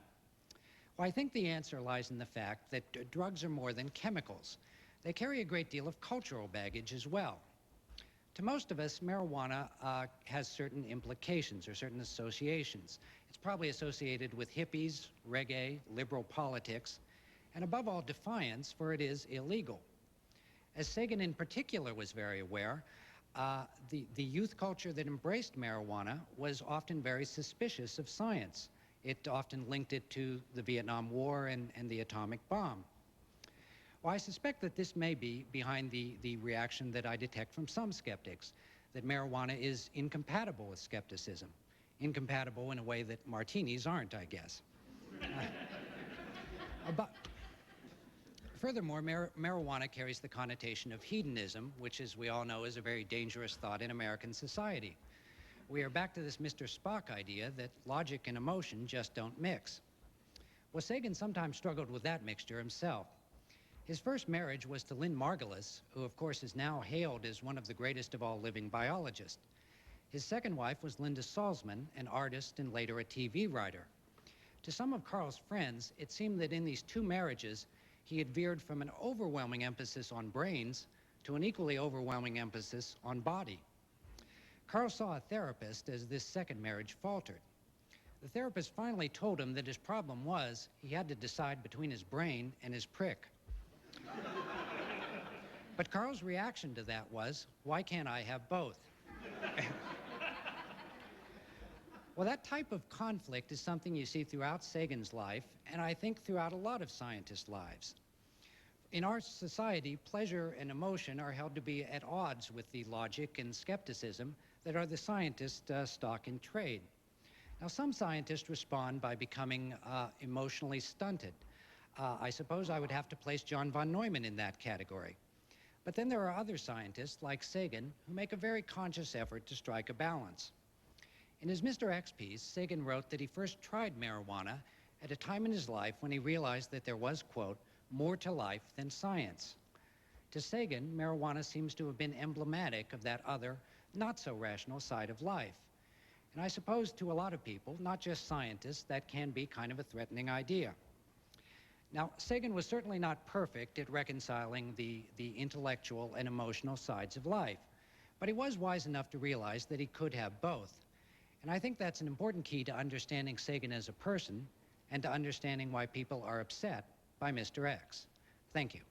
Well, I think the answer lies in the fact that drugs are more than chemicals. They carry a great deal of cultural baggage as well. To most of us, marijuana has certain implications or certain associations. It's probably associated with hippies, reggae, liberal politics, and above all, defiance, for it is illegal. As Sagan in particular was very aware, the youth culture that embraced marijuana was often very suspicious of science. It often linked it to the Vietnam War and the atomic bomb. Well, I suspect that this may be behind the reaction that I detect from some skeptics, that marijuana is incompatible with skepticism. Incompatible in a way that martinis aren't, I guess. Furthermore, marijuana carries the connotation of hedonism, which, as we all know, is a very dangerous thought in American society. We are back to this Mr. Spock idea that logic and emotion just don't mix. Well, Sagan sometimes struggled with that mixture himself. His first marriage was to Lynn Margulis, who of course is now hailed as one of the greatest of all living biologists. His second wife was Linda Salzman, an artist and later a TV writer. To some of Carl's friends, it seemed that in these two marriages, he had veered from an overwhelming emphasis on brains to an equally overwhelming emphasis on body. Carl saw a therapist as this second marriage faltered. The therapist finally told him that his problem was he had to decide between his brain and his prick. But Carl's reaction to that was, why can't I have both? Well, that type of conflict is something you see throughout Sagan's life, and I think throughout a lot of scientists' lives. In our society, pleasure and emotion are held to be at odds with the logic and skepticism that are the scientists' stock in trade. Now, some scientists respond by becoming emotionally stunted. I suppose I would have to place John von Neumann in that category. But then there are other scientists, like Sagan, who make a very conscious effort to strike a balance. In his Mr. X piece, Sagan wrote that he first tried marijuana at a time in his life when he realized that there was, quote, more to life than science. To Sagan, marijuana seems to have been emblematic of that other, not-so-rational side of life. And I suppose to a lot of people, not just scientists, that can be kind of a threatening idea. Now, Sagan was certainly not perfect at reconciling the intellectual and emotional sides of life, but he was wise enough to realize that he could have both. And I think that's an important key to understanding Sagan as a person and to understanding why people are upset by Mr. X. Thank you.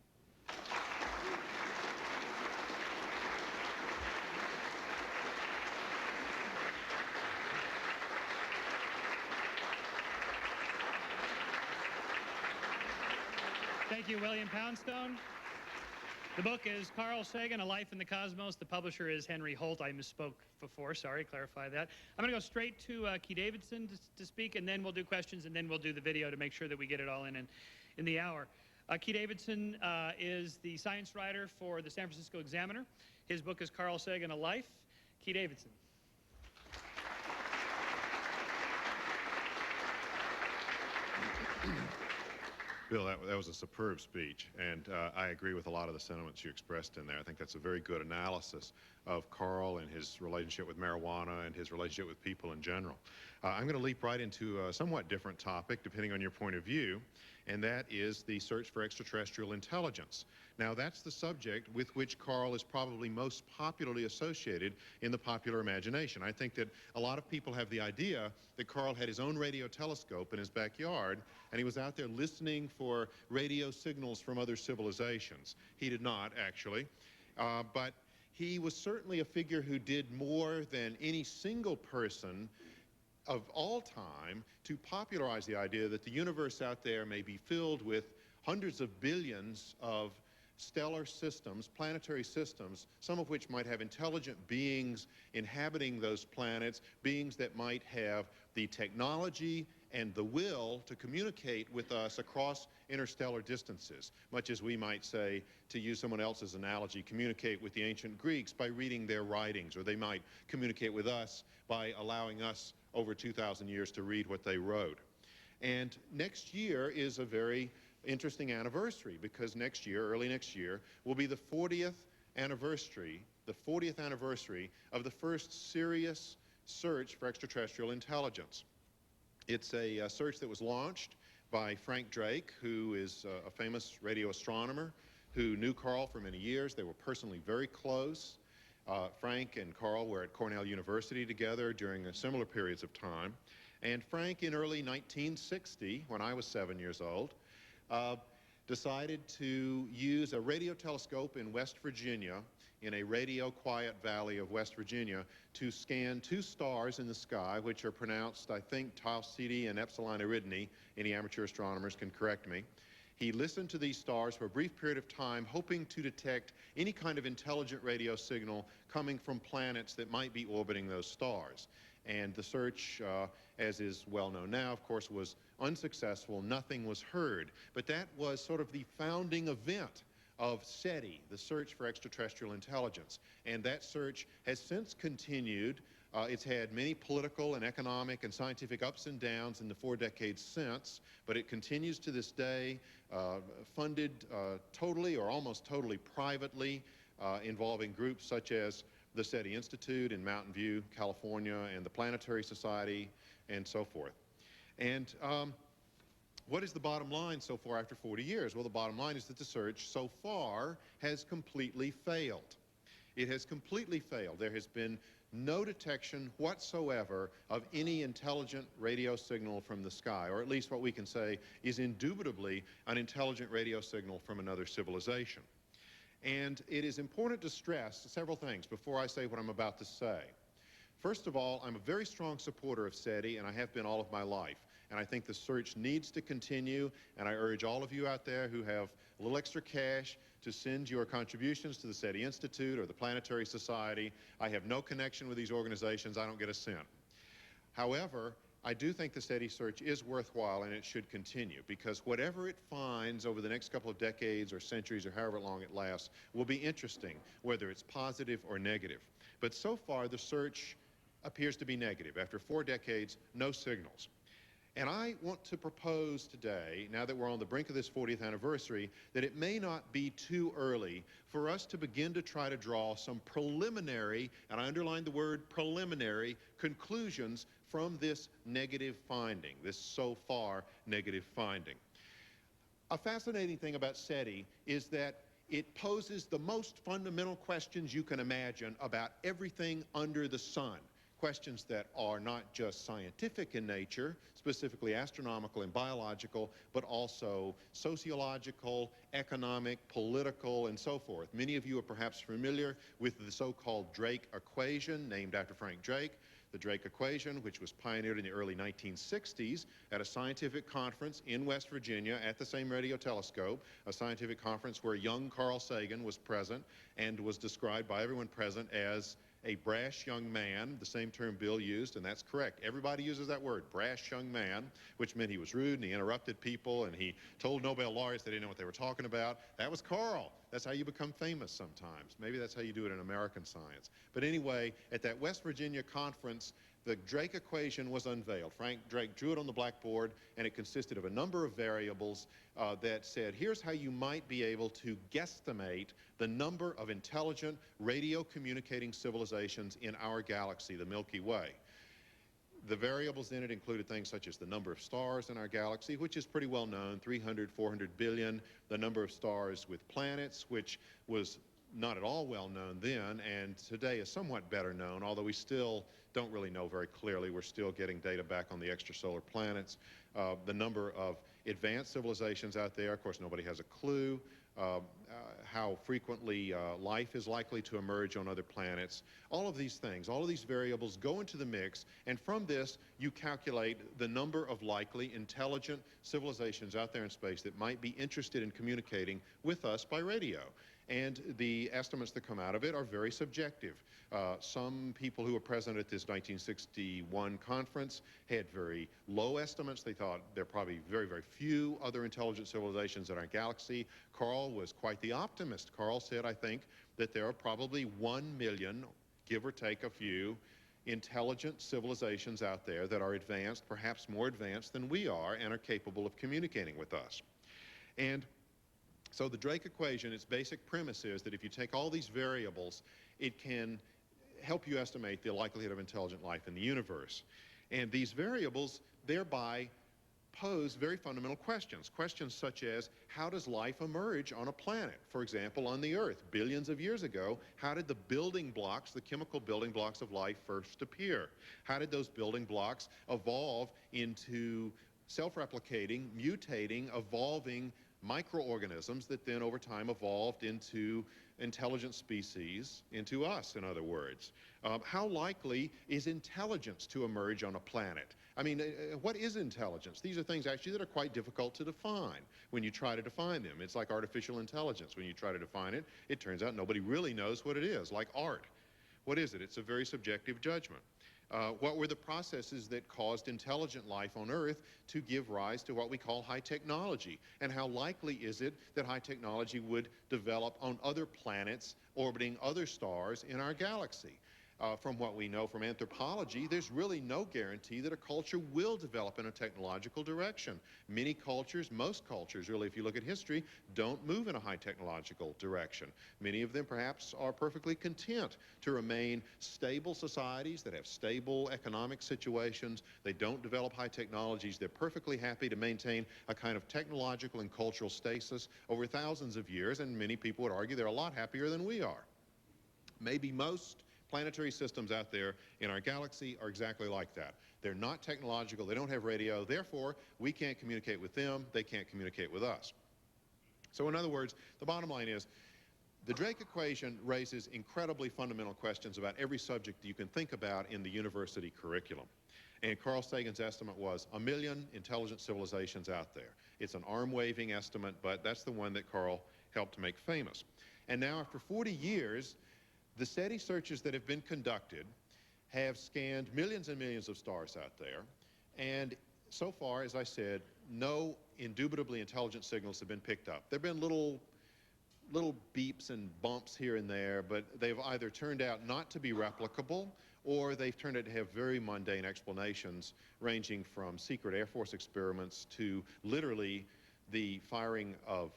Thank you, William Poundstone. The book is Carl Sagan, A Life in the Cosmos. The publisher is Henry Holt. I misspoke before. Sorry, clarify that. I'm going to go straight to Key Davidson to speak, and then we'll do questions, and then we'll do the video to make sure that we get it all in the hour. Key Davidson is the science writer for the San Francisco Examiner. His book is Carl Sagan, A Life. Key Davidson. Bill, that was a superb speech, and I agree with a lot of the sentiments you expressed in there. I think that's a very good analysis of Carl and his relationship with marijuana and his relationship with people in general. I'm going to leap right into a somewhat different topic, depending on your point of view, and that is the search for extraterrestrial intelligence. Now, that's the subject with which Carl is probably most popularly associated in the popular imagination. I think that a lot of people have the idea that Carl had his own radio telescope in his backyard, and he was out there listening for radio signals from other civilizations. He did not, actually, but he was certainly a figure who did more than any single person of all time to popularize the idea that the universe out there may be filled with hundreds of billions of stellar systems, planetary systems, some of which might have intelligent beings inhabiting those planets, beings that might have the technology and the will to communicate with us across interstellar distances, much as we might say, to use someone else's analogy, communicate with the ancient Greeks by reading their writings, or they might communicate with us by allowing us over 2,000 years to read what they wrote. And next year is a very interesting anniversary, because next year, early next year, will be the 40th anniversary of the first serious search for extraterrestrial intelligence. It's a search that was launched by Frank Drake, who is a famous radio astronomer who knew Carl for many years. They were personally very close. Frank and Carl were at Cornell University together during similar periods of time. And Frank, in early 1960, when I was 7 years old, decided to use a radio telescope in West Virginia, in a radio quiet valley of West Virginia, to scan two stars in the sky, which are pronounced, I think, Tau Ceti and Epsilon Eridani. Any amateur astronomers can correct me. He listened to these stars for a brief period of time, hoping to detect any kind of intelligent radio signal coming from planets that might be orbiting those stars. And the search, as is well known now, of course, was unsuccessful. Nothing was heard. But that was sort of the founding event of SETI, the search for extraterrestrial intelligence. And that search has since continued. It's had many political and economic and scientific ups and downs in the 4 decades since, but it continues to this day, funded totally or almost totally privately, involving groups such as the SETI Institute in Mountain View, California, and the Planetary Society, and so forth. And what is the bottom line so far after 40 years? Well, the bottom line is that the search so far has completely failed. It has completely failed. There has been no detection whatsoever of any intelligent radio signal from the sky, or at least what we can say is indubitably an intelligent radio signal from another civilization. And it is important to stress several things before I say what I'm about to say. First of all, I'm a very strong supporter of SETI, and I have been all of my life. And I think the search needs to continue, and I urge all of you out there who have a little extra cash to send your contributions to the SETI Institute or the Planetary Society. I have no connection with these organizations. I don't get a cent. However, I do think the SETI search is worthwhile, and it should continue, because whatever it finds over the next couple of decades or centuries or however long it lasts will be interesting, whether it's positive or negative. But so far, the search appears to be negative. After 4 decades, no signals. And I want to propose today, now that we're on the brink of this 40th anniversary, that it may not be too early for us to begin to try to draw some preliminary, and I underline the word preliminary, conclusions from this negative finding, this so far negative finding. A fascinating thing about SETI is that it poses the most fundamental questions you can imagine about everything under the sun. Questions that are not just scientific in nature, specifically astronomical and biological, but also sociological, economic, political, and so forth. Many of you are perhaps familiar with the so-called Drake equation, named after Frank Drake. The Drake equation, which was pioneered in the early 1960s at a scientific conference in West Virginia at the same radio telescope, a scientific conference where young Carl Sagan was present and was described by everyone present as a brash young man, the same term Bill used, and that's correct. Everybody uses that word, brash young man, which meant he was rude and he interrupted people and he told Nobel laureates they didn't know what they were talking about. That was Carl. That's how you become famous sometimes. Maybe that's how you do it in American science. But anyway, at that West Virginia conference, the Drake equation was unveiled. Frank Drake drew it on the blackboard, and it consisted of a number of variables that said, here's how you might be able to guesstimate the number of intelligent radio-communicating civilizations in our galaxy, the Milky Way. The variables in it included things such as the number of stars in our galaxy, which is pretty well known, 300, 400 billion, the number of stars with planets, which was not at all well known then, and today is somewhat better known, although we still don't really know very clearly. We're still getting data back on the extrasolar planets. The number of advanced civilizations out there, of course, nobody has a clue. How frequently life is likely to emerge on other planets. All of these things, all of these variables go into the mix, and from this you calculate the number of likely intelligent civilizations out there in space that might be interested in communicating with us by radio. And the estimates that come out of it are very subjective. Some people who were present at this 1961 conference had very low estimates. They thought there are probably very, very few other intelligent civilizations in our galaxy. Carl was quite the optimist. Carl said, I think, that there are probably 1 million, give or take a few, intelligent civilizations out there that are advanced, perhaps more advanced than we are, and are capable of communicating with us. And so the Drake equation, its basic premise is that if you take all these variables, it can help you estimate the likelihood of intelligent life in the universe. And these variables thereby pose very fundamental questions. Questions such as, how does life emerge on a planet? For example, on the Earth, billions of years ago, how did the building blocks, the chemical building blocks of life first appear? How did those building blocks evolve into self-replicating, mutating, evolving microorganisms that then over time evolved into intelligent species, into us, in other words? How likely is intelligence to emerge on a planet? I mean, what is intelligence? These are things actually that are quite difficult to define when you try to define them. It's like artificial intelligence. When you try to define it, it turns out nobody really knows what it is, like art. What is it? It's a very subjective judgment. What were the processes that caused intelligent life on Earth to give rise to what we call high technology? And how likely is it that high technology would develop on other planets orbiting other stars in our galaxy? From what we know from anthropology, there's really no guarantee that a culture will develop in a technological direction. Many cultures, most cultures really, if you look at history, don't move in a high technological direction. Many of them perhaps are perfectly content to remain stable societies that have stable economic situations. They don't develop high technologies. They're perfectly happy to maintain a kind of technological and cultural stasis over thousands of years, and many people would argue they're a lot happier than we are. Maybe most planetary systems out there in our galaxy are exactly like that. They're not technological, they don't have radio, therefore we can't communicate with them, they can't communicate with us. So in other words, the bottom line is, the Drake equation raises incredibly fundamental questions about every subject that you can think about in the university curriculum. And Carl Sagan's estimate was 1 million intelligent civilizations out there. It's an arm-waving estimate, but that's the one that Carl helped to make famous. And now after 40 years, the SETI searches that have been conducted have scanned millions and millions of stars out there, and so far, as I said, no indubitably intelligent signals have been picked up. There have been little beeps and bumps here and there, but they've either turned out not to be replicable, or they've turned out to have very mundane explanations, ranging from secret Air Force experiments to literally the firing of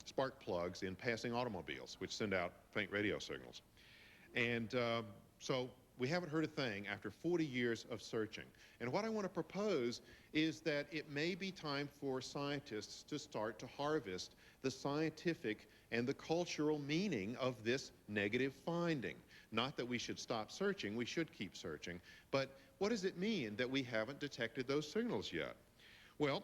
spark plugs in passing automobiles, which send out faint radio signals. And so we haven't heard a thing after 40 years of searching. And what I want to propose is that it may be time for scientists to start to harvest the scientific and the cultural meaning of this negative finding. Not that we should stop searching, we should keep searching, but what does it mean that we haven't detected those signals yet? Well,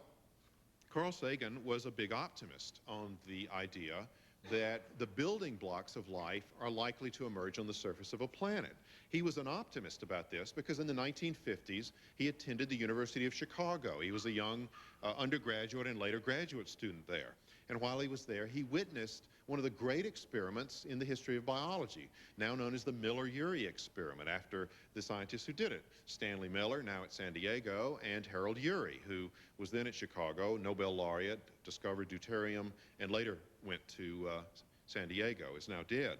Carl Sagan was a big optimist on the idea that the building blocks of life are likely to emerge on the surface of a planet. He was an optimist about this because in the 1950s, he attended the University of Chicago. He was a young undergraduate and later graduate student there. And while he was there, he witnessed one of the great experiments in the history of biology, now known as the Miller-Urey Experiment, after the scientists who did it. Stanley Miller, now at San Diego, and Harold Urey, who was then at Chicago, Nobel laureate, discovered deuterium, and later went to San Diego, is now dead.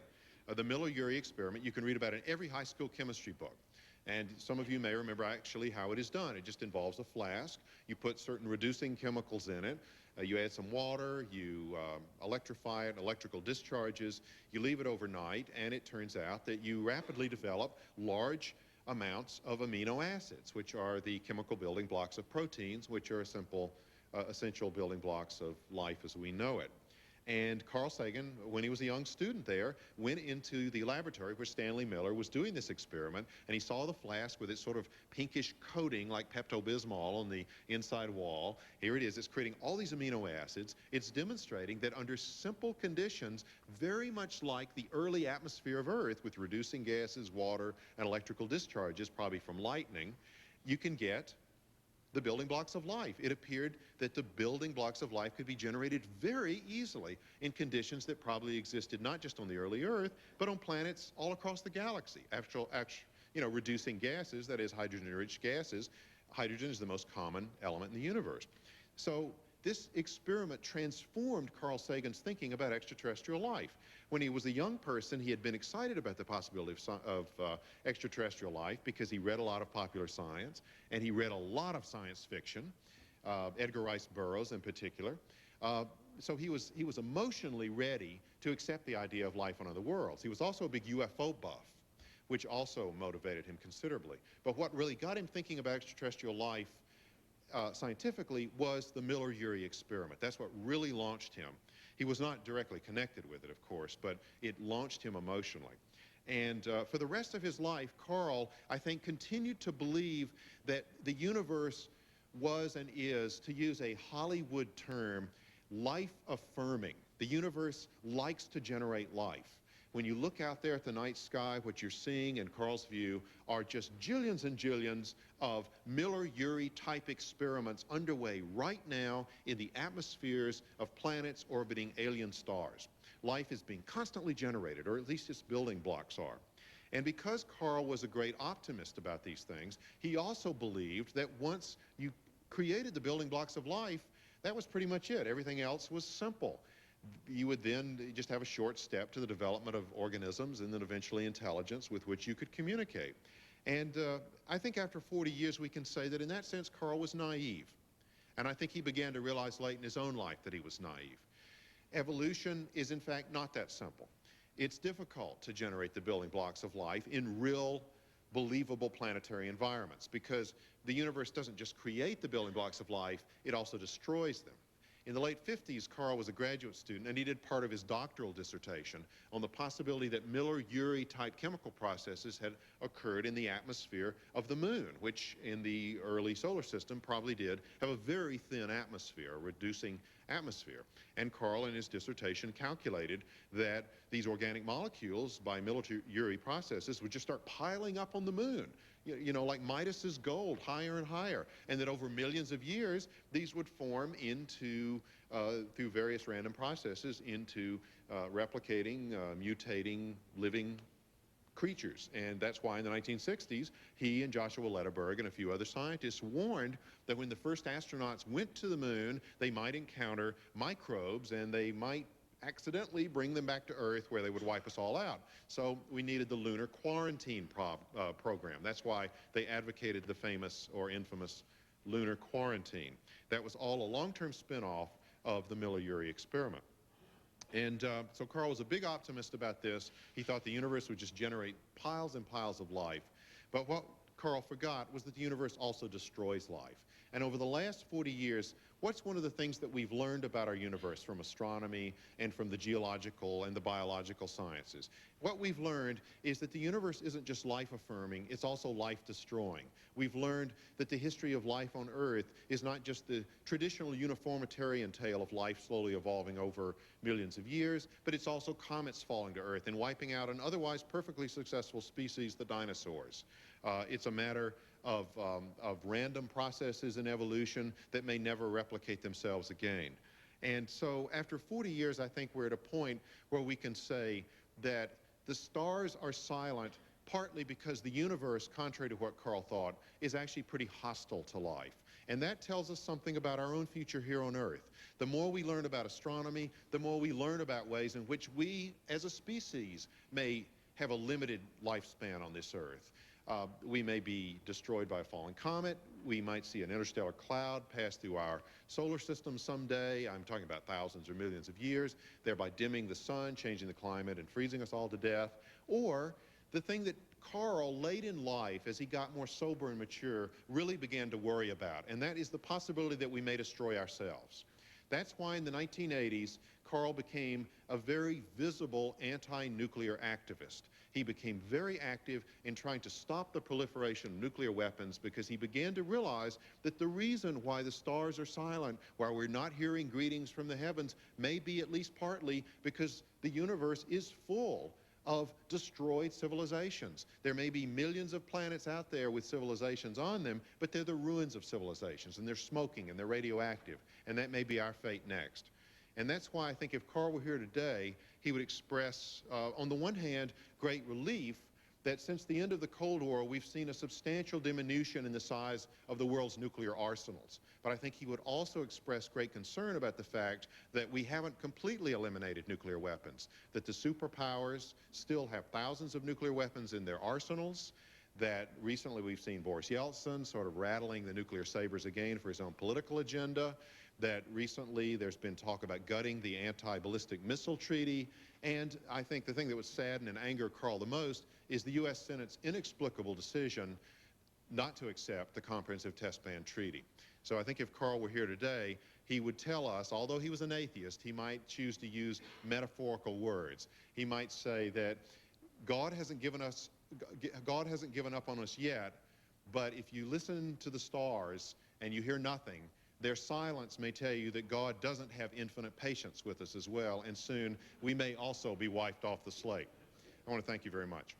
The Miller-Urey Experiment, you can read about it in every high school chemistry book. And some of you may remember actually how it is done. It just involves a flask. You put certain reducing chemicals in it. You add some water, you electrify it, electrical discharges, you leave it overnight, and it turns out that you rapidly develop large amounts of amino acids, which are the chemical building blocks of proteins, which are simple, essential building blocks of life as we know it. And Carl Sagan, when he was a young student there, went into the laboratory where Stanley Miller was doing this experiment, and he saw the flask with its sort of pinkish coating like Pepto-Bismol on the inside wall. Here it is, it's creating all these amino acids. It's demonstrating that under simple conditions, very much like the early atmosphere of Earth with reducing gases, water, and electrical discharges, probably from lightning, you can get the building blocks of life. It appeared that the building blocks of life could be generated very easily in conditions that probably existed not just on the early Earth, but on planets all across the galaxy. Reducing gases, that is hydrogen-rich gases, hydrogen is the most common element in the universe. So this experiment transformed Carl Sagan's thinking about extraterrestrial life. When he was a young person, he had been excited about the possibility of extraterrestrial life because he read a lot of popular science, and he read a lot of science fiction, Edgar Rice Burroughs in particular. So he was emotionally ready to accept the idea of life on other worlds. He was also a big UFO buff, which also motivated him considerably. But what really got him thinking about extraterrestrial life scientifically was the Miller-Urey experiment. That's what really launched him. He was not directly connected with it, of course, but it launched him emotionally. And for the rest of his life, Karl, I think, continued to believe that the universe was and is, to use a Hollywood term, life-affirming. The universe likes to generate life. When you look out there at the night sky, what you're seeing in Karl's view are just jillions and jillions of Miller-Urey type experiments underway right now in the atmospheres of planets orbiting alien stars. Life is being constantly generated, or at least its building blocks are. And because Karl was a great optimist about these things, he also believed that once you created the building blocks of life, that was pretty much it. Everything else was simple. You would then just have a short step to the development of organisms and then eventually intelligence with which you could communicate. And I think after 40 years we can say that in that sense Karl was naive. And I think he began to realize late in his own life that he was naive. Evolution is in fact not that simple. It's difficult to generate the building blocks of life in real, believable planetary environments because the universe doesn't just create the building blocks of life, it also destroys them. In the late 50s, Karl was a graduate student, and he did part of his doctoral dissertation on the possibility that Miller-Urey type chemical processes had occurred in the atmosphere of the moon, which in the early solar system probably did have a very thin atmosphere, a reducing atmosphere. And Karl in his dissertation calculated that these organic molecules by Miller-Urey processes would just start piling up on the moon. You know, like Midas's gold, higher and higher, and that over millions of years, these would form into, through various random processes, into replicating, mutating, living creatures. And that's why in the 1960s, he and Joshua Lederberg and a few other scientists warned that when the first astronauts went to the moon, they might encounter microbes and they might accidentally bring them back to Earth where they would wipe us all out. So we needed the lunar quarantine program. That's why they advocated the famous or infamous lunar quarantine. That was all a long-term spin-off of the Miller-Urey experiment. And so Karl was a big optimist about this. He thought the universe would just generate piles and piles of life. But what Karl forgot was that the universe also destroys life. And over the last 40 years, what's one of the things that we've learned about our universe from astronomy and from the geological and the biological sciences? What we've learned is that the universe isn't just life-affirming, it's also life-destroying. We've learned that the history of life on Earth is not just the traditional uniformitarian tale of life slowly evolving over millions of years, but it's also comets falling to Earth and wiping out an otherwise perfectly successful species, the dinosaurs. It's a matter of random processes in evolution that may never replicate themselves again. And so after 40 years, I think we're at a point where we can say that the stars are silent partly because the universe, contrary to what Karl thought, is actually pretty hostile to life. And that tells us something about our own future here on Earth. The more we learn about astronomy, the more we learn about ways in which we, as a species, may have a limited lifespan on this Earth. We may be destroyed by a falling comet. We might see an interstellar cloud pass through our solar system someday. I'm talking about thousands or millions of years, thereby dimming the sun, changing the climate, and freezing us all to death. Or the thing that Karl, late in life, as he got more sober and mature, really began to worry about, and that is the possibility that we may destroy ourselves. That's why in the 1980s, Karl became a very visible anti-nuclear activist. He became very active in trying to stop the proliferation of nuclear weapons because he began to realize that the reason why the stars are silent, why we're not hearing greetings from the heavens, may be at least partly because the universe is full of destroyed civilizations. There may be millions of planets out there with civilizations on them, but they're the ruins of civilizations, and they're smoking, and they're radioactive, and that may be our fate next. And that's why I think if Karl were here today, he would express, on the one hand, great relief that since the end of the Cold War, we've seen a substantial diminution in the size of the world's nuclear arsenals. But I think he would also express great concern about the fact that we haven't completely eliminated nuclear weapons, that the superpowers still have thousands of nuclear weapons in their arsenals, that recently we've seen Boris Yeltsin sort of rattling the nuclear sabers again for his own political agenda, that recently there's been talk about gutting the anti-ballistic missile treaty, and I think the thing that would sadden and anger Karl the most is the U.S. Senate's inexplicable decision not to accept the Comprehensive Test Ban Treaty. So I think if Karl were here today, he would tell us, although he was an atheist, he might choose to use metaphorical words. He might say that God hasn't given up on us yet, but if you listen to the stars and you hear nothing, their silence may tell you that God doesn't have infinite patience with us as well, and soon we may also be wiped off the slate. I want to thank you very much.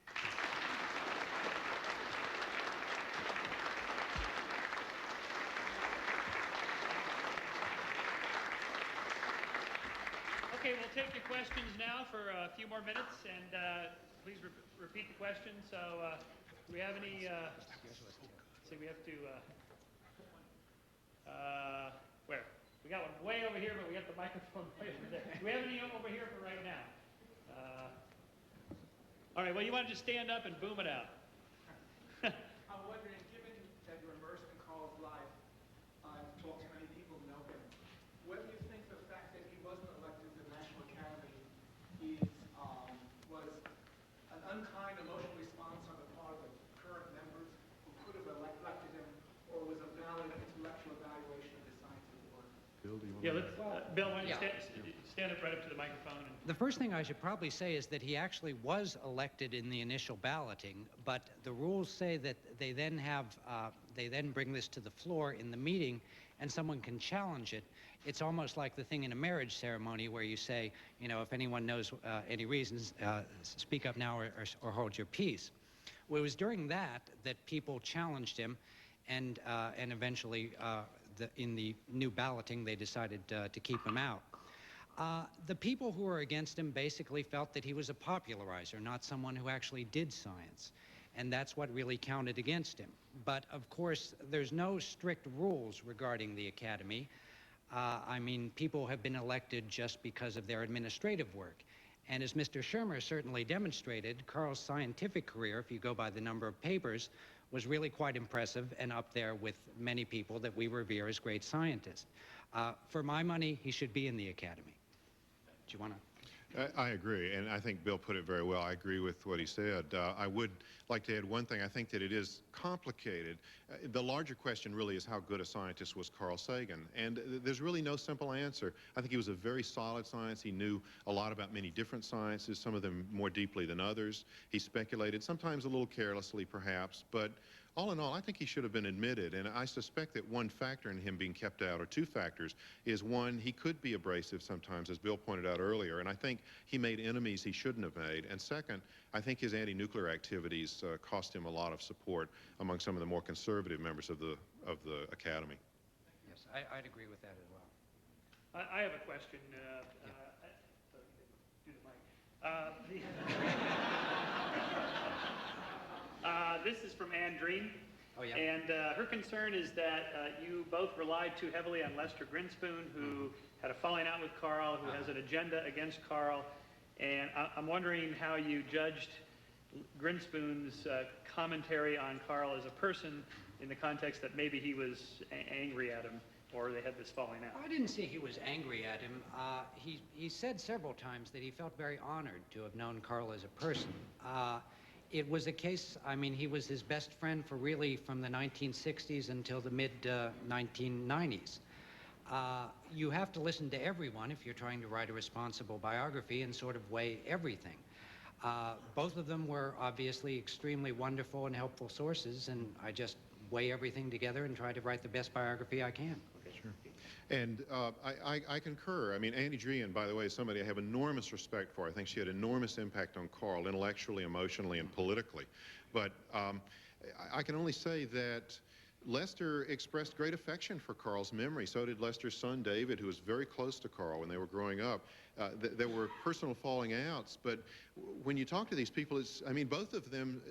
Okay, we'll take your questions now for a few more minutes, and please repeat the question. So, do we have any? See, we have to. Where? We got one way over here, but we got the microphone way over there. Do we have any over here for right now? All right. Well, you want to just stand up and boom it out. I'm wondering, given that you're immersed in Karl's life, I've talked to many people who know him, whether you think the fact that he wasn't elected to the National Academy was an unkind emotional response on the part of the current members who could have elected him, or was a valid intellectual evaluation of his scientific work? Bill, do you want Yeah, to? Bill, why don't you stand up right up to the microphone? The first thing I should probably say is that he actually was elected in the initial balloting, but the rules say that they then bring this to the floor in the meeting, and someone can challenge it. It's almost like the thing in a marriage ceremony where you say, you know, if anyone knows any reasons, speak up now or hold your peace. Well, it was during that people challenged him, and eventually in the new balloting they decided to keep him out. The people who were against him basically felt that he was a popularizer, not someone who actually did science. And that's what really counted against him. But of course, there's no strict rules regarding the Academy. I mean, people have been elected just because of their administrative work. And as Mr. Shermer certainly demonstrated, Karl's scientific career, if you go by the number of papers, was really quite impressive and up there with many people that we revere as great scientists. For my money, he should be in the Academy. Do you want to? I agree, and I think Bill put it very well. I agree with what he said. I would like to add one thing. I think that it is complicated. The larger question really is how good a scientist was Carl Sagan, and there's really no simple answer. I think he was a very solid scientist. He knew a lot about many different sciences, some of them more deeply than others. He speculated, sometimes a little carelessly perhaps, but all in all, I think he should have been admitted, and I suspect that one factor in him being kept out, or two factors, is one, he could be abrasive sometimes, as Bill pointed out earlier, and I think he made enemies he shouldn't have made. And second, I think his anti-nuclear activities cost him a lot of support among some of the more conservative members of the Academy. Yes, I'd agree with that as well. I have a question. Do the mic. This is from Ann Dreen. Oh, yeah. And her concern is that you both relied too heavily on Lester Grinspoon, who had a falling out with Karl, who has an agenda against Karl. And I'm wondering how you judged Grinspoon's commentary on Karl as a person in the context that maybe he was angry at him, or they had this falling out. I didn't see he was angry at him. He said several times that he felt very honored to have known Karl as a person. It was a case, I mean, he was his best friend for really from the 1960s until the mid-1990s. You have to listen to everyone if you're trying to write a responsible biography and sort of weigh everything. Both of them were obviously extremely wonderful and helpful sources, and I just weigh everything together and try to write the best biography I can. Sure. And I concur. I mean, Annie Dreen, by the way, is somebody I have enormous respect for. I think she had enormous impact on Karl, intellectually, emotionally, and politically. But I can only say that Lester expressed great affection for Karl's memory. So did Lester's son, David, who was very close to Karl when they were growing up. There were personal falling outs, but when you talk to these people, I mean, both of them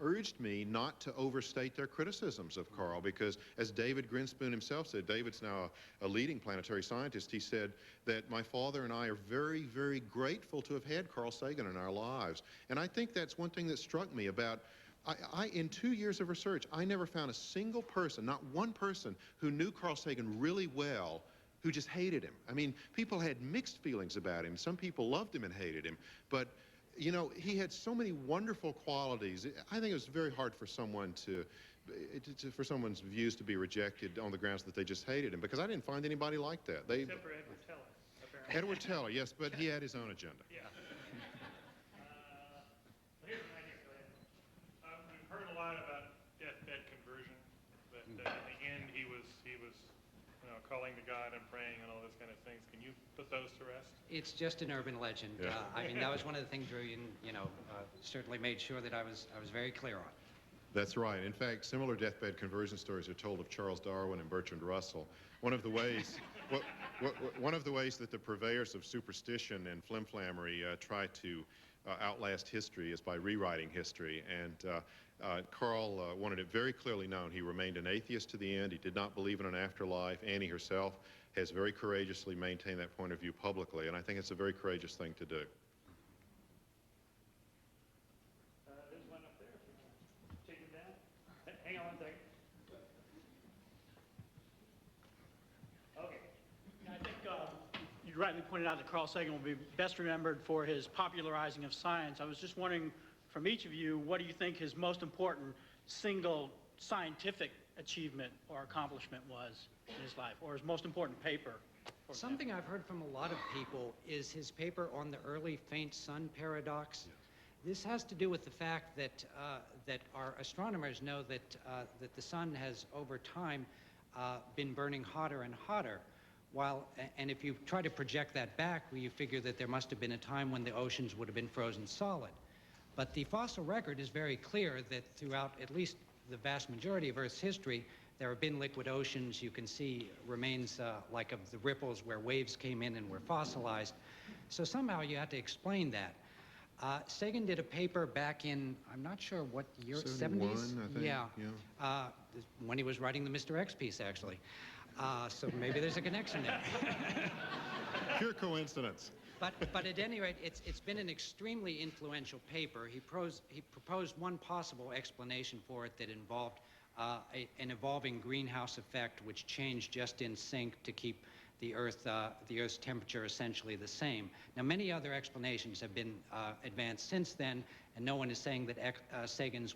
urged me not to overstate their criticisms of Karl, because as David Grinspoon himself said, David's now a leading planetary scientist, he said that my father and I are very, very grateful to have had Carl Sagan in our lives. And I think that's one thing that struck me about, in 2 years of research, I never found a single person, not one person, who knew Carl Sagan really well who just hated him. I mean, people had mixed feelings about him. Some people loved him and hated him, but you know, he had so many wonderful qualities. I think it was very hard for someone to for someone's views to be rejected on the grounds that they just hated him, because I didn't find anybody like that. Except for Edward Teller, apparently. Edward Teller, yes, but he had his own agenda. Yeah. Here's an idea. Go ahead. We've heard a lot about deathbed conversion, but in the end he was calling to God and praying and all those kind of things. Can you put those to rest? It's just an urban legend. Yeah. I mean, that was one of the things Julian, certainly made sure that I was very clear on. That's right. In fact, similar deathbed conversion stories are told of Charles Darwin and Bertrand Russell. One of the ways, one of the ways that the purveyors of superstition and flimflammery try to outlast history is by rewriting history. And Karl wanted it very clearly known he remained an atheist to the end. He did not believe in an afterlife. Annie herself has very courageously maintained that point of view publicly, and I think it's a very courageous thing to do. There's one up there. If you want to take it down. Hang on one second. Okay. I think you rightly pointed out that Carl Sagan will be best remembered for his popularizing of science. I was just wondering, from each of you, what do you think his most important single scientific achievement or accomplishment was in his life, or his most important paper? Something I've heard from a lot of people is his paper on the early faint sun paradox. This has to do with the fact that that our astronomers know that that the sun has over time been burning hotter and hotter. And if you try to project that back, well, you figure that there must have been a time when the oceans would have been frozen solid. But the fossil record is very clear that throughout at least the vast majority of Earth's history, there have been liquid oceans. You can see remains like of the ripples where waves came in and were fossilized. So somehow you have to explain that. Sagan did a paper back in, I'm not sure what year, 71, 70s? I think. Yeah. When he was writing the Mr. X piece, actually. So maybe there's a connection there. Pure coincidence. But at any rate, it's been an extremely influential paper. He proposed one possible explanation for it that involved an evolving greenhouse effect, which changed just in sync to keep the Earth's temperature essentially the same. Now, many other explanations have been advanced since then, and no one is saying that Sagan's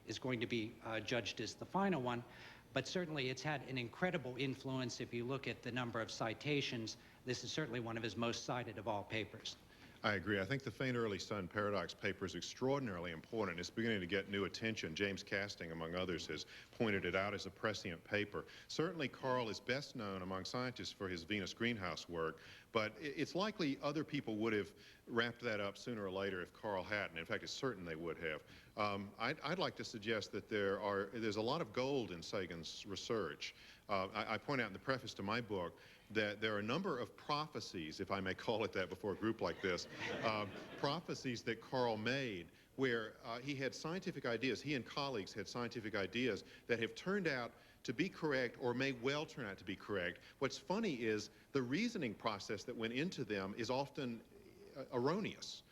is going to be judged as the final one. But certainly it's had an incredible influence. If you look at the number of citations, this is certainly one of his most cited of all papers. I agree. I think the faint early sun paradox paper is extraordinarily important. It's beginning to get new attention. James Casting, among others, has pointed it out as a prescient paper. Certainly, Karl is best known among scientists for his Venus greenhouse work, but it's likely other people would have wrapped that up sooner or later if Karl hadn't. In fact, it's certain they would have. I'd like to suggest that there's a lot of gold in Sagan's research. I point out in the preface to my book that there are a number of prophecies, if I may call it that before a group like this, prophecies that Karl made where he had scientific ideas, he and colleagues had scientific ideas that have turned out to be correct or may well turn out to be correct. What's funny is the reasoning process that went into them is often erroneous.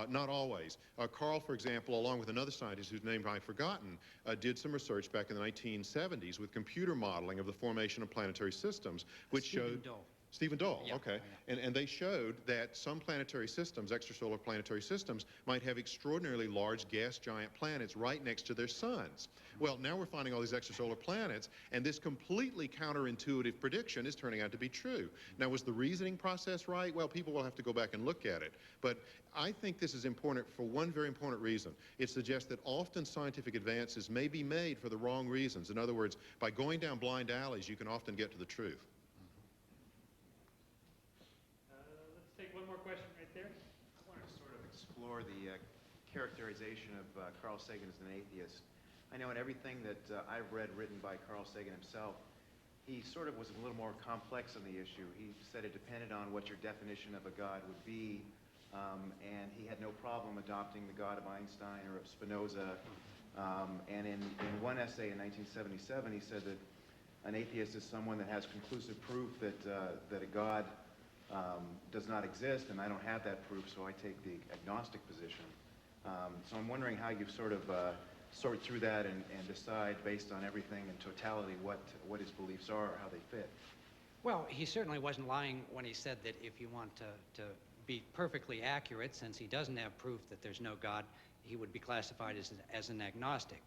Not always. Karl, for example, along with another scientist whose name I've forgotten, did some research back in the 1970s with computer modeling of the formation of planetary systems, which showed... Stephen Dole, yeah, okay. And they showed that some planetary systems, extrasolar planetary systems, might have extraordinarily large gas giant planets right next to their suns. Well, now we're finding all these extrasolar planets, and this completely counterintuitive prediction is turning out to be true. Now, was the reasoning process right? Well, people will have to go back and look at it. But I think this is important for one very important reason. It suggests that often scientific advances may be made for the wrong reasons. In other words, by going down blind alleys, you can often get to the truth. Let's take one more question right there. I wanted to sort of explore the characterization of Carl Sagan as an atheist. I know in everything that I've read written by Carl Sagan himself, he sort of was a little more complex on the issue. He said it depended on what your definition of a God would be, and he had no problem adopting the God of Einstein or of Spinoza. And in one essay in 1977, he said that an atheist is someone that has conclusive proof that a God does not exist, and I don't have that proof, so I take the agnostic position. So I'm wondering how you sort of sort through that and decide based on everything in totality what his beliefs are or how they fit. Well, he certainly wasn't lying when he said that if you want to be perfectly accurate, since he doesn't have proof that there's no God, he would be classified as an agnostic.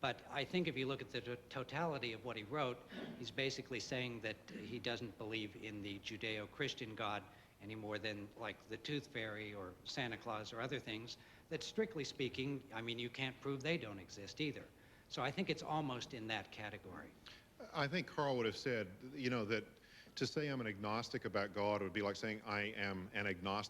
But I think if you look at the totality of what he wrote, he's basically saying that he doesn't believe in the Judeo-Christian God any more than like the Tooth Fairy or Santa Claus or other things that, strictly speaking, I mean, you can't prove they don't exist either. So I think it's almost in that category. I think Karl would have said, you know, that to say I'm an agnostic about God would be like saying I am an agnostic